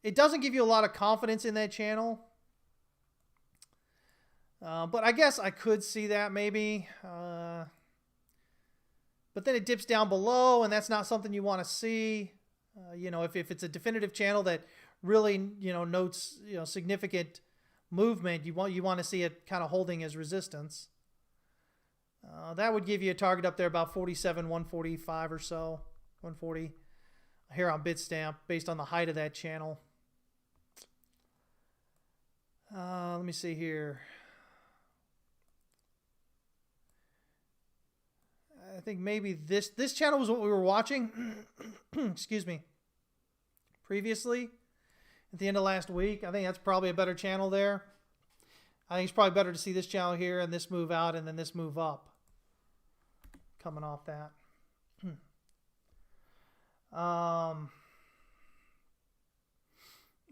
it doesn't give you a lot of confidence in that channel. But I guess I could see that maybe. But then it dips down below, and that's not something you want to see. You know, if it's a definitive channel that really, you know, notes, you know, significant movement, you want to see it kind of holding as resistance. That would give you a target up there about 47, 145 or so, 140 here on Bitstamp based on the height of that channel. Let me see here. I think maybe this channel was what we were watching. Excuse me. Previously, at the end of last week, I think that's probably a better channel there. I think it's probably better to see this channel here and this move out and then this move up. Coming off that.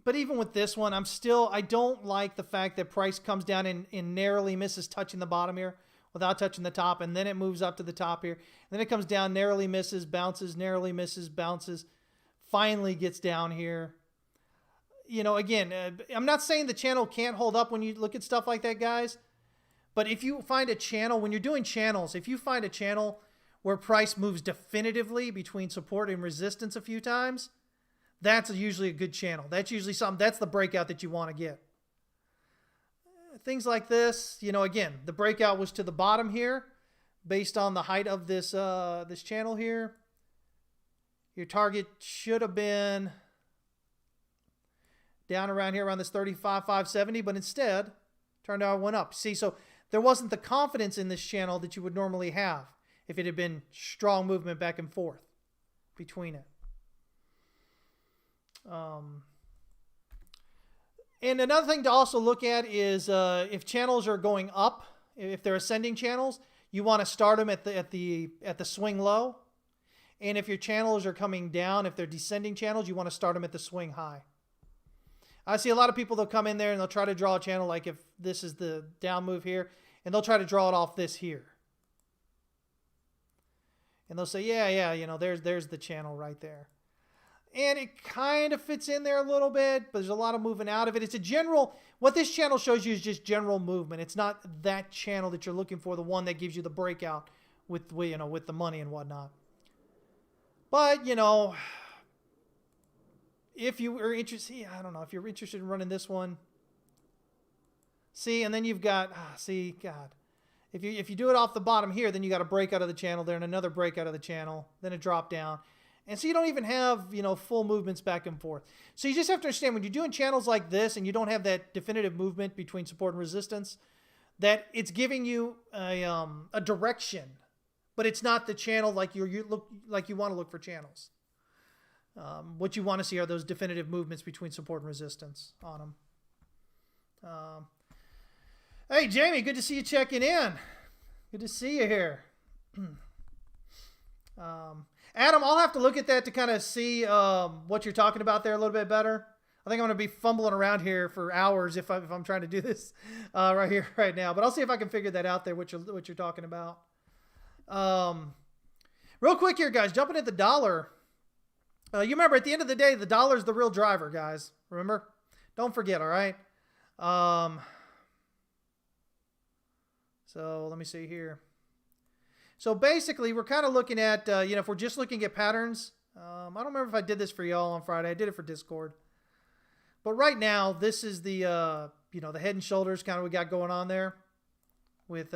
But even with this one, I don't like the fact that price comes down and narrowly misses touching the bottom here without touching the top, and then it moves up to the top here. And then it comes down, narrowly misses, bounces, narrowly misses, bounces, finally gets down here. You know, again, I'm not saying the channel can't hold up when you look at stuff like that, guys. But if you find a channel, when you're doing channels, if you find a channel where price moves definitively between support and resistance a few times, that's usually a good channel. That's usually something, that's the breakout that you want to get. Things like this, you know, again, the breakout was to the bottom here based on the height of this this channel here. Your target should have been down around here around this 35,570, but instead turned out it went up. See, so there wasn't the confidence in this channel that you would normally have if it had been strong movement back and forth between it. And another thing to also look at is if channels are going up, if they're ascending channels, you want to start them at the swing low. And if your channels are coming down, if they're descending channels, you want to start them at the swing high. I see a lot of people, they'll come in there and they'll try to draw a channel like if this is the down move here, and they'll try to draw it off this here. And they'll say, yeah, you know, there's the channel right there. And it kind of fits in there a little bit, but there's a lot of moving out of it. It's a general, what this channel shows you is just general movement. It's not that channel that you're looking for, the one that gives you the breakout with you know, with the money and whatnot. But, you know, if you are interested, I don't know, if you're interested in running this one, see, and then you've got, see, God, if you do it off the bottom here, then you got a breakout of the channel there and another breakout of the channel, then a drop down. And so you don't even have, you know, full movements back and forth. So you just have to understand when you're doing channels like this and you don't have that definitive movement between support and resistance, that it's giving you a direction, but it's not the channel like you want to look for channels. What you want to see are those definitive movements between support and resistance on them. Hey, Jamie, good to see you checking in. Good to see you here. Adam, I'll have to look at that to kind of see what you're talking about there a little bit better. I think I'm going to be fumbling around here for hours if I'm trying to do this right here, right now. But I'll see if I can figure that out there, what you're talking about. Real quick here, guys, jumping at the dollar. You remember, at the end of the day, the dollar is the real driver, guys. Remember? Don't forget, all right? So let me see here. So basically, we're kind of looking at, you know, if we're just looking at patterns, I don't remember if I did this for y'all on Friday. I did it for Discord. But right now, this is the, you know, the head and shoulders kind of we got going on there with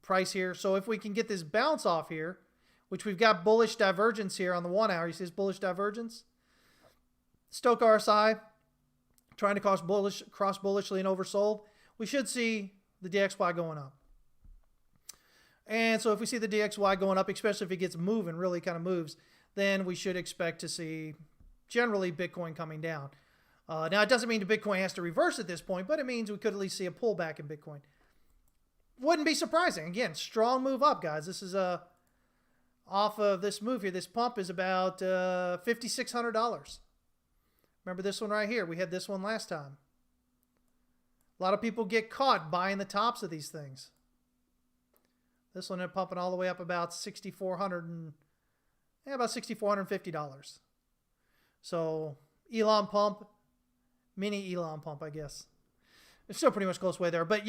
price here. So if we can get this bounce off here, which we've got bullish divergence here on the 1 hour. You see this bullish divergence? Stoke RSI, trying to cross bullishly and oversold. We should see the DXY going up. And so if we see the DXY going up, especially if it gets moving, really kind of moves, then we should expect to see generally Bitcoin coming down. Now, it doesn't mean the Bitcoin has to reverse at this point, but it means we could at least see a pullback in Bitcoin. Wouldn't be surprising. Again, strong move up, guys. This is off of this move here. This pump is about $5,600. Remember this one right here? We had this one last time. A lot of people get caught buying the tops of these things. This one ended up pumping all the way up about about $6,450. So Elon pump, mini Elon pump, I guess. It's still pretty much close way there. But,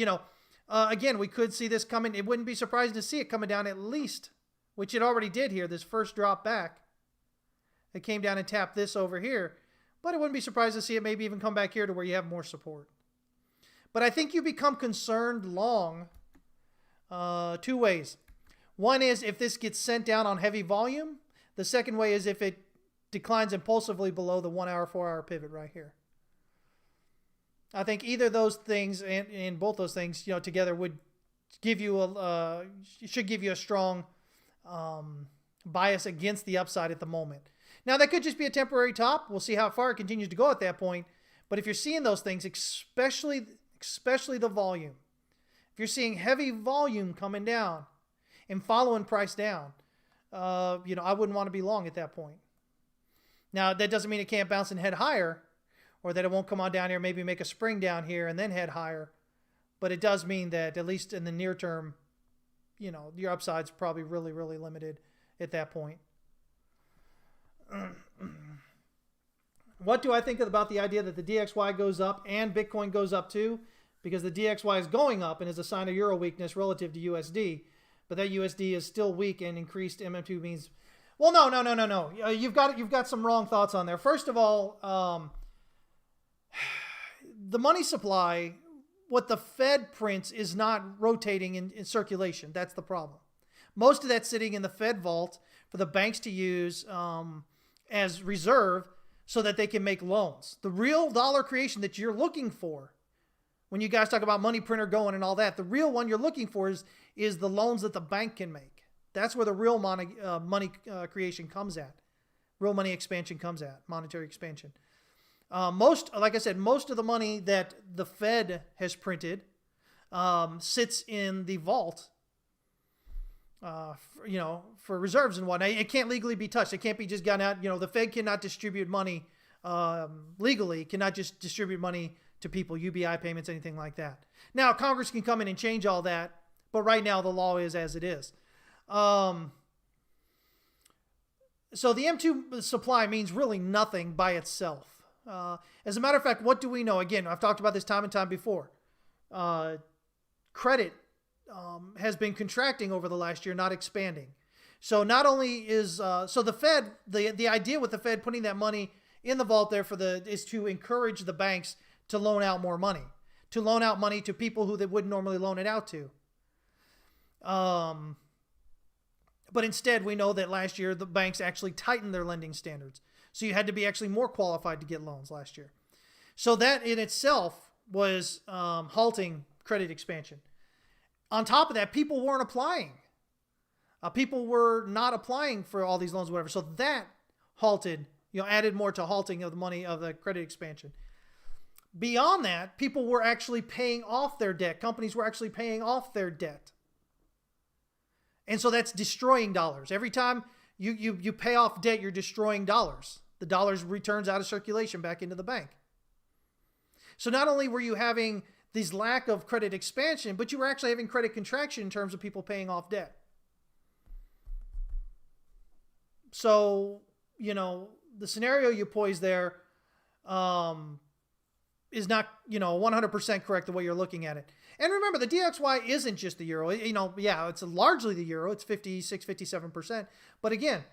again, we could see this coming. It wouldn't be surprising to see it coming down at least, which it already did here, this first drop back. It came down and tapped this over here. But it wouldn't be surprised to see it maybe even come back here to where you have more support. But I think you become concerned long two ways. One is if this gets sent down on heavy volume. The second way is if it declines impulsively below the 1 hour, 4 hour pivot right here. I think either of those things and both those things, together would give you should give you a strong bias against the upside at the moment. Now that could just be a temporary top. We'll see how far it continues to go at that point. But if you're seeing those things, especially the volume, if you're seeing heavy volume coming down and following price down, I wouldn't want to be long at that point. Now that doesn't mean it can't bounce and head higher, or that it won't come on down here, maybe make a spring down here and then head higher. But it does mean that at least in the near term, your upside's probably really, really limited at that point. What do I think about the idea that the DXY goes up and Bitcoin goes up too? Because the DXY is going up and is a sign of euro weakness relative to USD. But that USD is still weak, and increased MM2 means... Well, no. You've got some wrong thoughts on there. First of all, the money supply, what the Fed prints is not rotating in circulation. That's the problem. Most of that's sitting in the Fed vault for the banks to use as reserve so that they can make loans. The real dollar creation that you're looking for, when you guys talk about money printer going and all that, the real one you're looking for is the loans that the bank can make. That's where the real money creation comes at. Real money expansion comes at, monetary expansion. Like I said, most of the money that the Fed has printed sits in the vault, for reserves and whatnot. It can't legally be touched. It can't be just gone out. The Fed cannot distribute money legally, cannot just distribute money to people, UBI payments, anything like that. Now, Congress can come in and change all that, but right now the law is as it is. So the M2 supply means really nothing by itself. As a matter of fact, what do we know? Again, I've talked about this time and time before. Credit has been contracting over the last year, not expanding. So not only is the Fed, the idea with the Fed putting that money in the vault there is to encourage the banks to loan out more money, to loan out money to people who they wouldn't normally loan it out to. But instead, we know that last year the banks actually tightened their lending standards. So you had to be actually more qualified to get loans last year. So that in itself was halting credit expansion. On top of that, people weren't applying. People were not applying for all these loans, whatever. So that halted, added more to halting of the money of the credit expansion. Beyond that, people were actually paying off their debt. Companies were actually paying off their debt. And so that's destroying dollars. Every time you pay off debt, you're destroying dollars. The dollars returns out of circulation back into the bank. So not only were you having these lack of credit expansion, but you were actually having credit contraction in terms of people paying off debt. So, the scenario you pose there is not, 100% correct the way you're looking at it. And remember, the DXY isn't just the euro. It's largely the euro. It's 56, 57%. But again,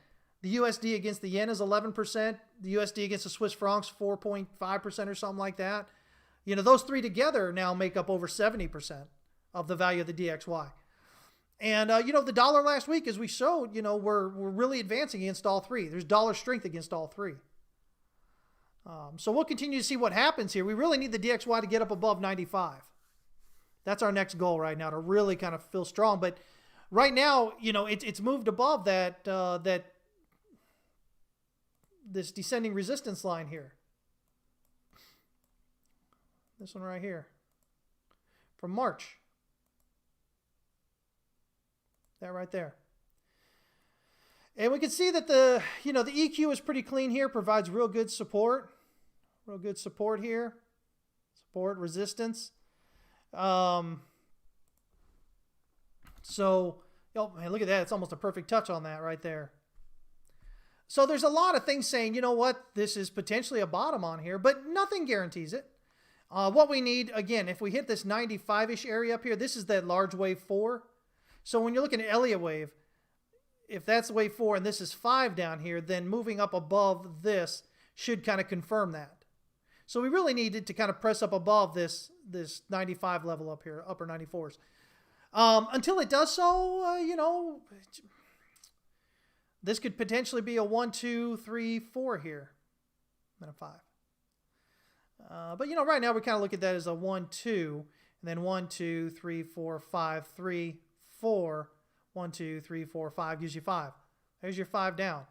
the USD against the yen is 11%. The USD against the Swiss francs, 4.5% or something like that. Those three together now make up over 70% of the value of the DXY. And, the dollar last week, as we showed, we're really advancing against all three. There's dollar strength against all three. So we'll continue to see what happens here. We really need the DXY to get up above 95. That's our next goal right now, to really kind of feel strong. But right now, it's moved above that this descending resistance line here. This one right here from March. That right there. And we can see that the EQ is pretty clean here, provides real good support. Real good support here. Support, resistance. Um, so, oh man, look at that. It's almost a perfect touch on that right there. So there's a lot of things saying, you know what, this is potentially a bottom on here, but nothing guarantees it. What we need, again, if we hit this 95-ish area up here, this is that large wave 4. So when you're looking at Elliott Wave, if that's wave 4 and this is 5 down here, then moving up above this should kind of confirm that. So we really needed to kind of press up above this 95 level up here, upper 94s. Until it does so, you know, this could potentially be a 1, 2, 3, 4 here, and a 5. But, you know, right now we kind of look at that as a 1, 2, and then 1, 2, 3, 4, 5, 3, 4, 1, 2, 3, 4, 5 gives you 5. There's your 5 down.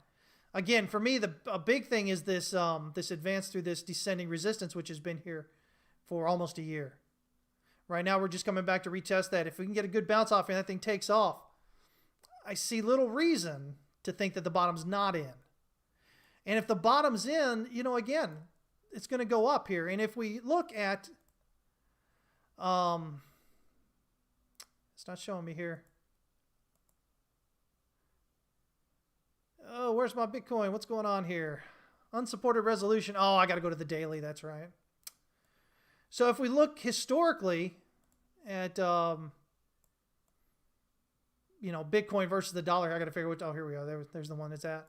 Again, for me, a big thing is this this advance through this descending resistance, which has been here for almost a year. Right now, we're just coming back to retest that. If we can get a good bounce off and that thing takes off, I see little reason to think that the bottom's not in. And if the bottom's in, you know, again, it's going to go up here. And if we look at, it's not showing me here. Oh, where's my Bitcoin? What's going on here? Unsupported resolution. Oh, I got to go to the daily. That's right. So if we look historically at, you know, Bitcoin versus the dollar, I got to figure out, oh, here we go. There's the one that's at.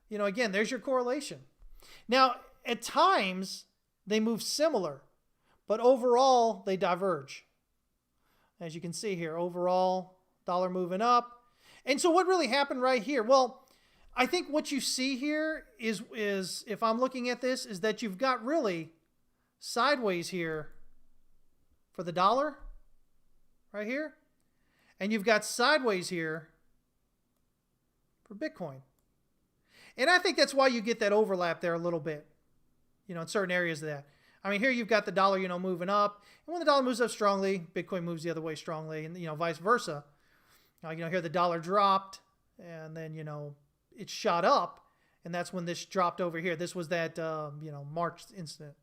You know, again, there's your correlation. Now, at times, they move similar, but overall, they diverge. As you can see here, overall, dollar moving up. And so what really happened right here? Well, I think what you see here is if I'm looking at this, is that you've got really sideways here for the dollar, right here. And you've got sideways here for Bitcoin. And I think that's why you get that overlap there a little bit, you know, in certain areas of that. I mean, here you've got the dollar, you know, moving up. And when the dollar moves up strongly, Bitcoin moves the other way strongly, and, you know, vice versa. You know, here the dollar dropped, and then, you know, it shot up, and that's when this dropped over here. This was that, you know, March incident.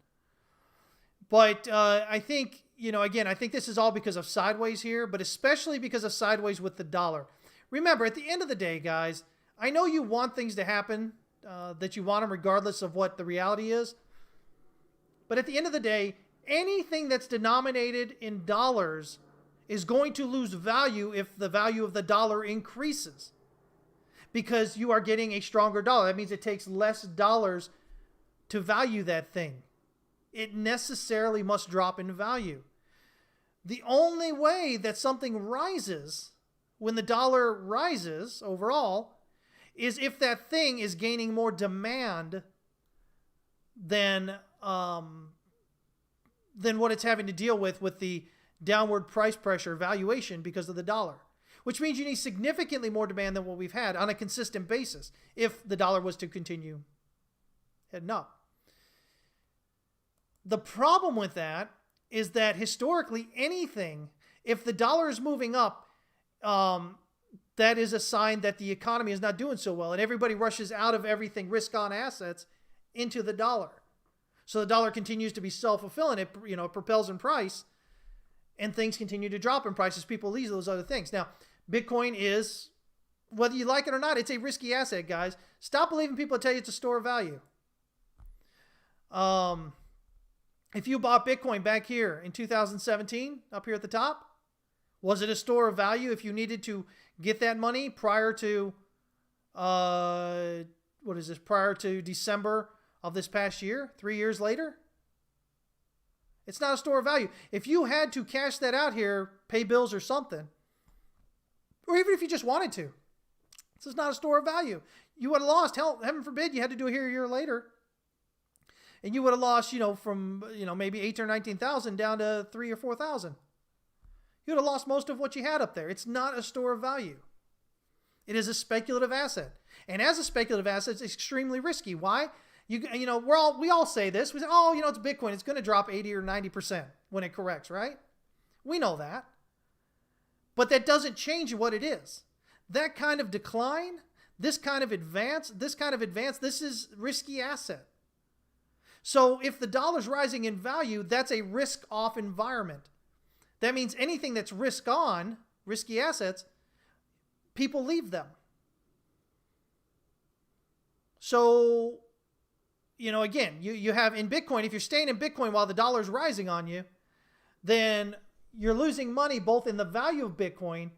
But I think, you know, again, I think this is all because of sideways here, but especially because of sideways with the dollar. Remember, at the end of the day, guys, I know you want things to happen, that you want them regardless of what the reality is. But at the end of the day, anything that's denominated in dollars is going to lose value if the value of the dollar increases, because you are getting a stronger dollar. That means it takes less dollars to value that thing. It necessarily must drop in value. The only way that something rises when the dollar rises overall is if that thing is gaining more demand than what it's having to deal with the downward price pressure valuation because of the dollar, which means you need significantly more demand than what we've had on a consistent basis if the dollar was to continue heading up. The problem with that is that historically anything, if the dollar is moving up, that is a sign that the economy is not doing so well, and everybody rushes out of everything risk-on assets into the dollar. So the dollar continues to be self-fulfilling. It, you know, propels in price, and things continue to drop in price as people leave those other things. Now, Bitcoin is, whether you like it or not, it's a risky asset, guys. Stop believing people that tell you it's a store of value. If you bought Bitcoin back here in 2017, up here at the top, was it a store of value if you needed to get that money prior to, prior to December of this past year, 3 years later? It's not a store of value. If you had to cash that out here, pay bills or something, or even if you just wanted to, this is not a store of value. You would have lost, hell, heaven forbid, you had to do it here a year later. And you would have lost, you know, from, you know, maybe 18 or 19,000 down to 3 or 4,000. You would have lost most of what you had up there. It's not a store of value. It is a speculative asset. And as a speculative asset, it's extremely risky. Why? You know, we all say this. We say, oh, you know, it's Bitcoin. It's going to drop 80 or 90% when it corrects, right? We know that. But that doesn't change what it is. That kind of decline, this kind of advance, this is risky asset. So if the dollar's rising in value, that's a risk-off environment. That means anything that's risk on, risky assets, people leave them. So, again, you have in Bitcoin, if you're staying in Bitcoin while the dollar's rising on you, then you're losing money both in the value of Bitcoin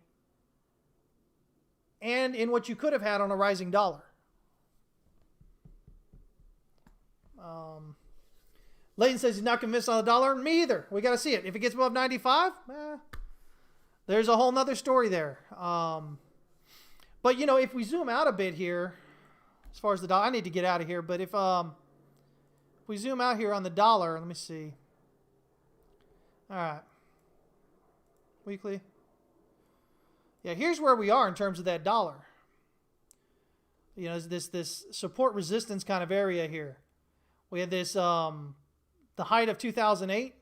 and in what you could have had on a rising dollar. Leighton says he's not convinced on the dollar. Me either. We got to see it. If it gets above 95, there's a whole nother story there. But, if we zoom out a bit here, as far as the dollar, I need to get out of here. But if we zoom out here on the dollar, let me see. All right. Weekly. Yeah, here's where we are in terms of that dollar. This support resistance kind of area here. We had this, the height of 2008,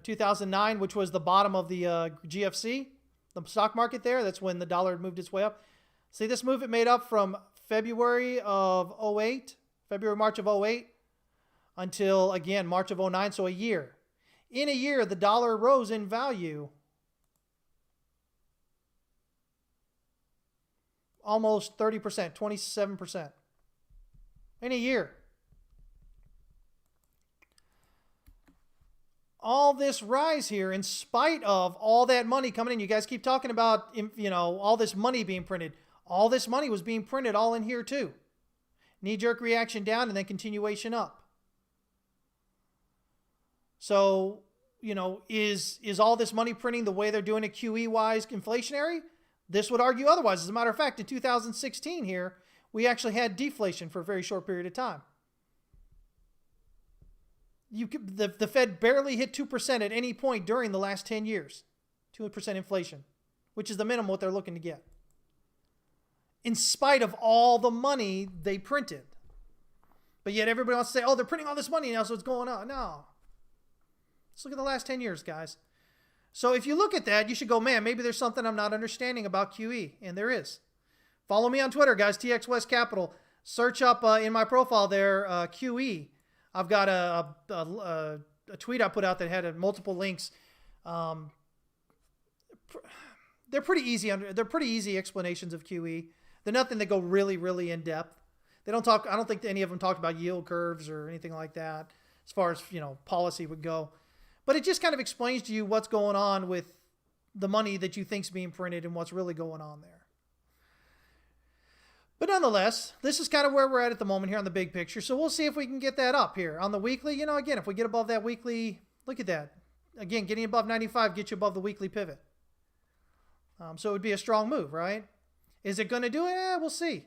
2009, which was the bottom of the GFC, the stock market there. That's when the dollar moved its way up. See, this move it made up from February, March of 08, until, again, March of 09, so a year. In a year, the dollar rose in value almost 30%, 27%. In a year. All this rise here, in spite of all that money coming in. You guys keep talking about, all this money being printed. All this money was being printed all in here too. Knee-jerk reaction down and then continuation up. So, is all this money printing the way they're doing it QE-wise inflationary? This would argue otherwise. As a matter of fact, in 2016 here, we actually had deflation for a very short period of time. The Fed barely hit 2% at any point during the last 10 years. 2% inflation, which is the minimum what they're looking to get. In spite of all the money they printed. But yet everybody wants to say, oh, they're printing all this money now, so it's going on. No. Let's look at the last 10 years, guys. So if you look at that, you should go, man, maybe there's something I'm not understanding about QE. And there is. Follow me on Twitter, guys, TX West Capital. Search up in my profile there, QE. I've got a tweet I put out that had multiple links. They're pretty easy explanations of QE. They're nothing that go really, really in depth. They don't talk. I don't think any of them talked about yield curves or anything like that, as far as policy would go. But it just kind of explains to you what's going on with the money that you think's being printed and what's really going on there. But nonetheless, this is kind of where we're at the moment here on the big picture. So we'll see if we can get that up here. On the weekly, again, if we get above that weekly, look at that. Again, getting above 95 gets you above the weekly pivot. So it would be a strong move, right? Is it going to do it? We'll see.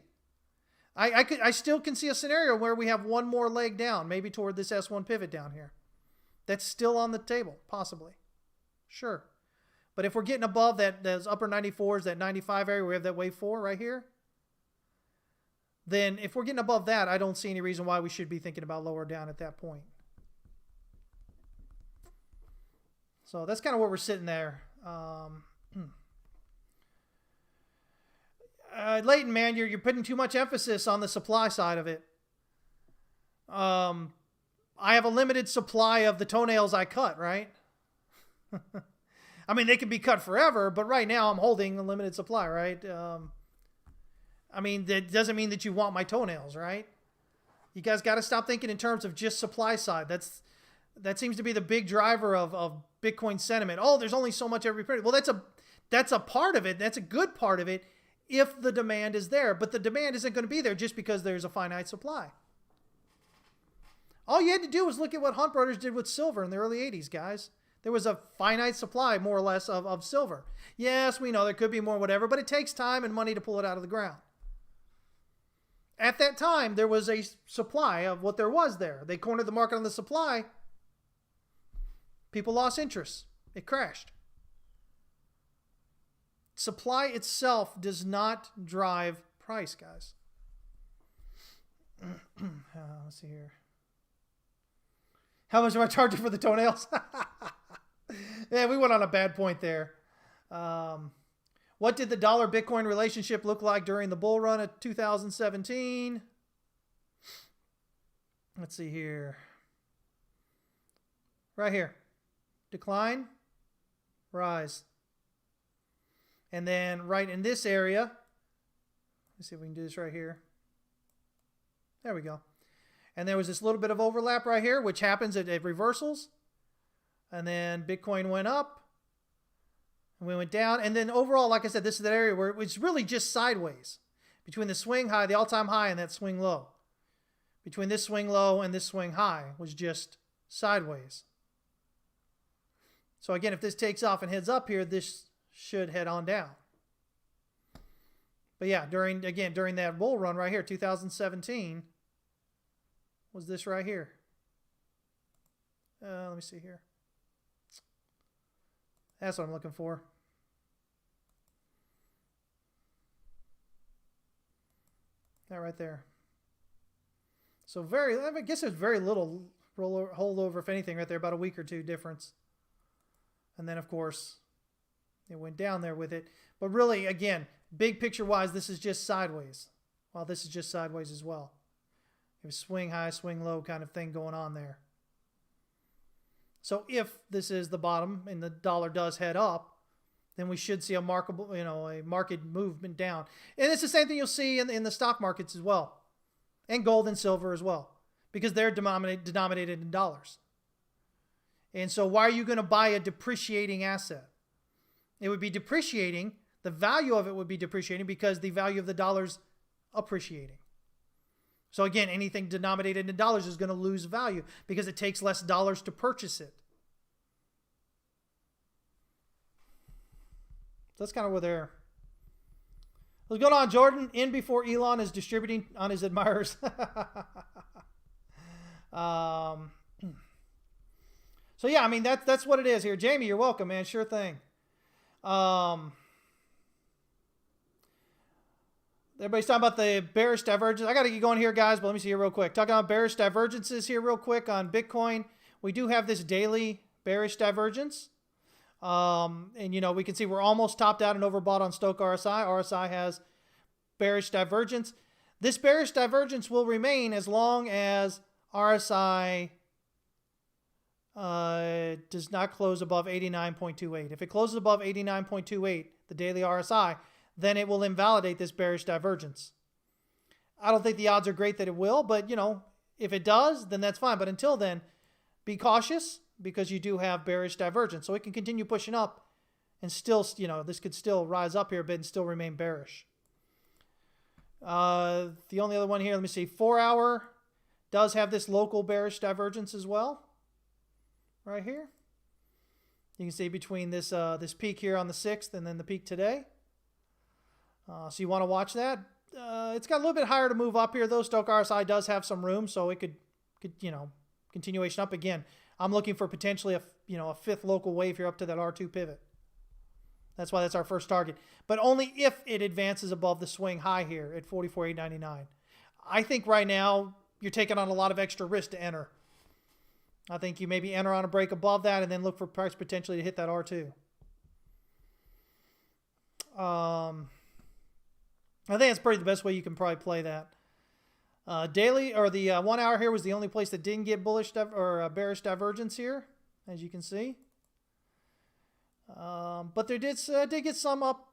I still can see a scenario where we have one more leg down, maybe toward this S1 pivot down here. That's still on the table, possibly. Sure. But if we're getting above those upper 94s, that 95 area, we have that wave 4 right here. Then if we're getting above that, I don't see any reason why we should be thinking about lower down at that point. So that's kind of where we're sitting there. Leighton, man, you're putting too much emphasis on the supply side of it. I have a limited supply of the toenails I cut, right? I mean, they can be cut forever, but right now I'm holding a limited supply, right? I mean, that doesn't mean that you want my toenails, right? You guys got to stop thinking in terms of just supply side. That seems to be the big driver of Bitcoin sentiment. Oh, there's only so much every period. Well, that's a part of it. That's a good part of it if the demand is there. But the demand isn't going to be there just because there's a finite supply. All you had to do was look at what Hunt Brothers did with silver in the early 80s, guys. There was a finite supply, more or less, of silver. Yes, we know there could be more, whatever, but it takes time and money to pull it out of the ground. At that time, there was a supply of what there was there. They cornered the market on the supply. People lost interest. It crashed. Supply itself does not drive price, guys. Let's see here. How much am I charging for the toenails? Yeah, we went on a bad point there. What did the dollar Bitcoin relationship look like during the bull run of 2017? Let's see here. Right here. Decline. rise. And then right in this area, let's see if we can do this right here. There we go. And there was this little bit of overlap right here, which happens at reversals. And then Bitcoin went up. And we went down. And then overall, like I said, this is that area where it was really just sideways. Between the swing high, the all-time high, and that swing low. Between this swing low and this swing high was just sideways. So again, if this takes off and heads up here, this should head on down. But yeah, during that bull run right here, 2017, was this right here. Let me see here. That's what I'm looking for. That right there. So I guess there's very little holdover, if anything, right there, about a week or two difference. And then, of course, it went down there with it. But really, again, big picture-wise, this is just sideways. Well, this is just sideways as well. It was swing high, swing low kind of thing going on there. So if this is the bottom and the dollar does head up, then we should see a market movement down. And it's the same thing you'll see in the stock markets as well. And gold and silver as well. Because they're denominated in dollars. And so why are you going to buy a depreciating asset? It would be depreciating. The value of it would be depreciating because the value of the dollar's appreciating. So again, anything denominated in dollars is going to lose value because it takes less dollars to purchase it. So that's kind of where they're. What's going on, Jordan? In before Elon is distributing on his admirers. So yeah, I mean that's what it is here. Jamie, you're welcome, man. Sure thing. Everybody's talking about the bearish divergence. I got to get going here, guys, but let me see here real quick. Talking about bearish divergences here real quick on Bitcoin. We do have this daily bearish divergence. And, we can see we're almost topped out and overbought on Stochk RSI. RSI has bearish divergence. This bearish divergence will remain as long as RSI does not close above 89.28. If it closes above 89.28, the daily RSI, then it will invalidate this bearish divergence. I don't think the odds are great that it will, but, if it does, then that's fine. But until then, be cautious because you do have bearish divergence. So it can continue pushing up and still, this could still rise up here a bit and still remain bearish. The only other one here, let me see, 4 hour does have this local bearish divergence as well. Right here. You can see between this peak here on the 6th and then the peak today. So you want to watch that. It's got a little bit higher to move up here, though. Stochk RSI does have some room, so it could continuation up again. I'm looking for potentially a fifth local wave here up to that R2 pivot. That's why that's our first target. But only if it advances above the swing high here at 44,899. I think right now you're taking on a lot of extra risk to enter. I think you maybe enter on a break above that and then look for price potentially to hit that R2. I think that's probably the best way you can probably play that. Daily or the 1 hour here was the only place that didn't get bullish or bearish divergence here, as you can see. But there did get some up.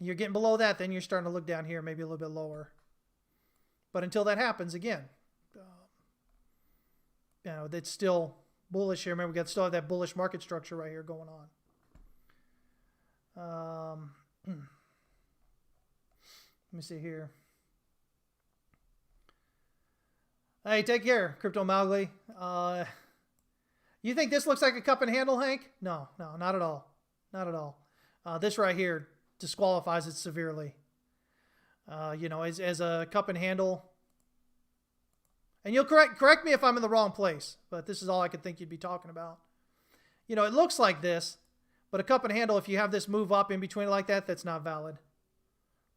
You're getting below that, then you're starting to look down here, maybe a little bit lower. But until that happens, again, it's still bullish here. Remember, we still have that bullish market structure right here going on. Let me see here. Hey, take care, Crypto Mowgli. You think this looks like a cup and handle, Hank? No, not at all. Not at all. This right here disqualifies it severely. As a cup and handle. And you'll correct me if I'm in the wrong place, but this is all I could think you'd be talking about. It looks like this, but a cup and handle, if you have this move up in between like that, that's not valid.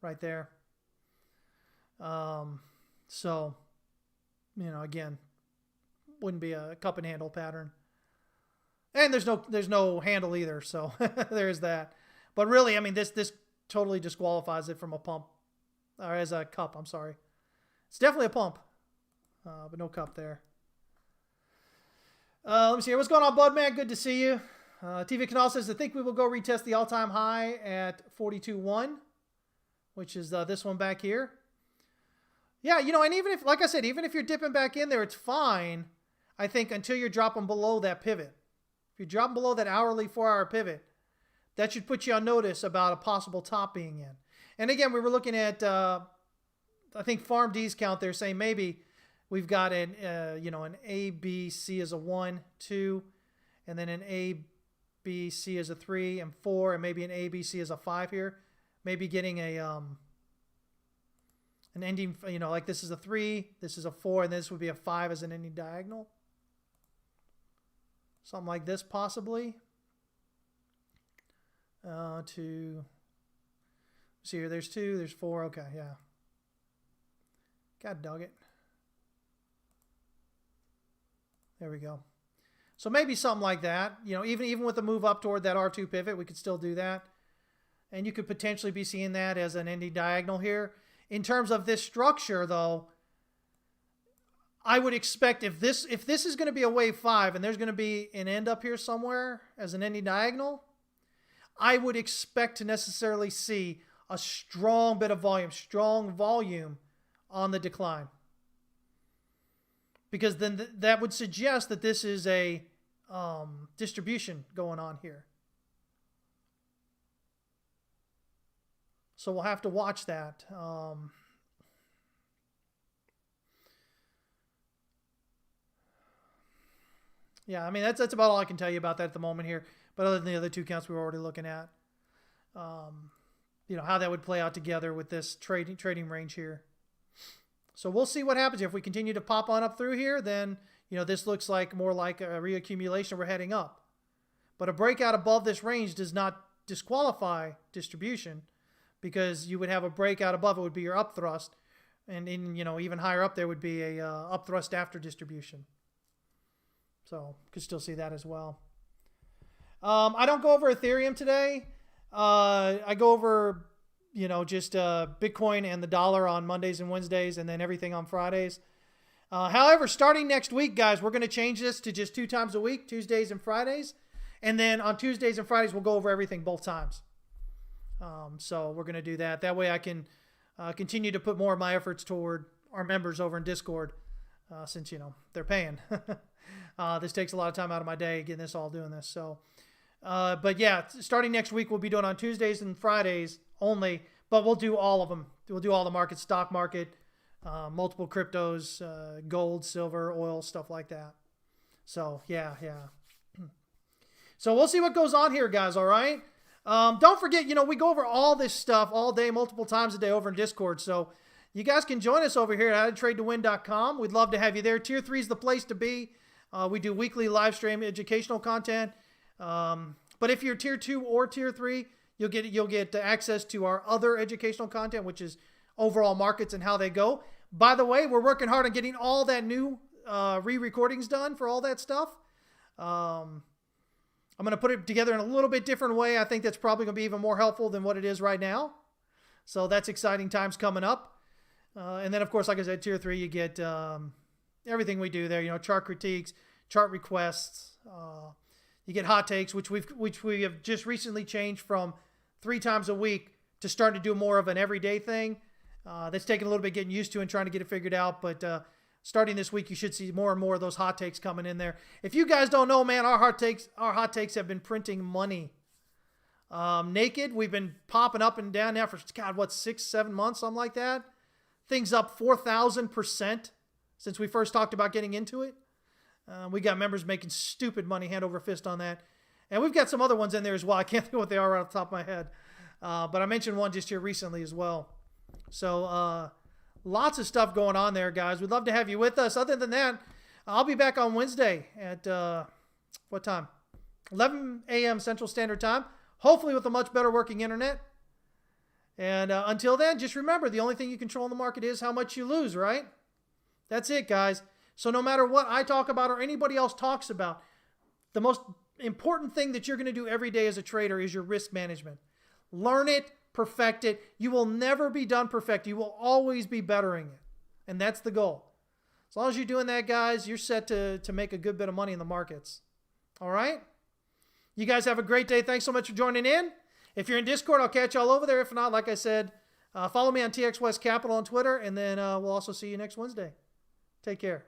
Right there. So, again, wouldn't be a cup and handle pattern. And there's no handle either, so there's that. But really, I mean, this totally disqualifies it from a pump, or as a cup, I'm sorry. It's definitely a pump, but no cup there. Let me see here. What's going on, bud, man? Good to see you. TV Canal says, I think we will go retest the all-time high at 42.1, which is this one back here. Yeah, you know, and even if, like I said, even if you're dipping back in there, it's fine, I think, until you're dropping below that pivot. If you're dropping below that hourly 4-hour pivot, that should put you on notice about a possible top being in. And again, we were looking at, I think, Farm D's count there saying maybe we've got an, an A, B, C as a 1, 2, and then an A, B, C as a 3 and 4, and maybe an A, B, C as a 5 here. Maybe getting a an ending, like this is a 3, this is a 4, and this would be a 5 as an ending diagonal. Something like this possibly. See here, there's 2, there's 4. Okay, yeah. God dog it. There we go. So maybe something like that. Even with the move up toward that R2 pivot, we could still do that. And you could potentially be seeing that as an ending diagonal here. In terms of this structure, though, I would expect if this is going to be a wave 5 and there's going to be an end up here somewhere as an ending diagonal, I would expect to necessarily see a strong bit of volume, strong volume on the decline. Because then that would suggest that this is a distribution going on here. So we'll have to watch that. Yeah, I mean, that's about all I can tell you about that at the moment here. But other than the other 2 counts we were already looking at, how that would play out together with this trading range here. So we'll see what happens. If we continue to pop on up through here, then, this looks like more like a reaccumulation. We're heading up. But a breakout above this range does not disqualify distribution, because you would have a breakout above it would be your up thrust. And even higher up there would be a up thrust after distribution. So could still see that as well. I don't go over Ethereum today. I go over just Bitcoin and the dollar on Mondays and Wednesdays, and then everything on Fridays. However, starting next week, guys, we're going to change this to just 2 times a week, Tuesdays and Fridays. And then on Tuesdays and Fridays, we'll go over everything both times. So we're going to do that. That way I can continue to put more of my efforts toward our members over in Discord, since, they're paying. This takes a lot of time out of my day getting doing this. So, but yeah, starting next week, we'll be doing on Tuesdays and Fridays only, but we'll do all of them. We'll do all the markets, stock market, multiple cryptos, gold, silver, oil, stuff like that. So yeah. So we'll see what goes on here, guys. All right. Don't forget, we go over all this stuff all day, multiple times a day over in Discord. So you guys can join us over here at howtotradetowin.com. We'd love to have you there. Tier 3 is the place to be. We do weekly live stream educational content. But if you're Tier 2 or Tier 3, you'll get access to our other educational content, which is overall markets and how they go. By the way, we're working hard on getting all that new re-recordings done for all that stuff. I'm going to put it together in a little bit different way. I think that's probably going to be even more helpful than what it is right now. So that's exciting times coming up. And then, of course, like I said, Tier 3, you get everything we do there. Chart critiques, chart requests. You get hot takes, which we have just recently changed from 3 times a week to starting to do more of an everyday thing. That's taking a little bit getting used to and trying to get it figured out. But starting this week, you should see more and more of those hot takes coming in there. If you guys don't know, man, our hot takes have been printing money. Naked, we've been popping up and down now for 6-7 months, something like that. Things up 4,000% since we first talked about getting into it. We got members making stupid money hand over fist on that. And we've got some other ones in there as well. I can't think of what they are right off the top of my head. But I mentioned one just here recently as well. So lots of stuff going on there, guys. We'd love to have you with us. Other than that, I'll be back on Wednesday at what time? 11 a.m. Central Standard Time. Hopefully with a much better working internet. And until then, just remember, the only thing you control in the market is how much you lose, right? That's it, guys. So no matter what I talk about or anybody else talks about, the most important thing that you're going to do every day as a trader is your risk management. Learn it, perfect it. You will never be done perfect. You will always be bettering it. And that's the goal. As long as you're doing that, guys, you're set to make a good bit of money in the markets. All right? You guys have a great day. Thanks so much for joining in. If you're in Discord, I'll catch y'all over there. If not, like I said, follow me on TX West Capital on Twitter, and then we'll also see you next Wednesday. Take care.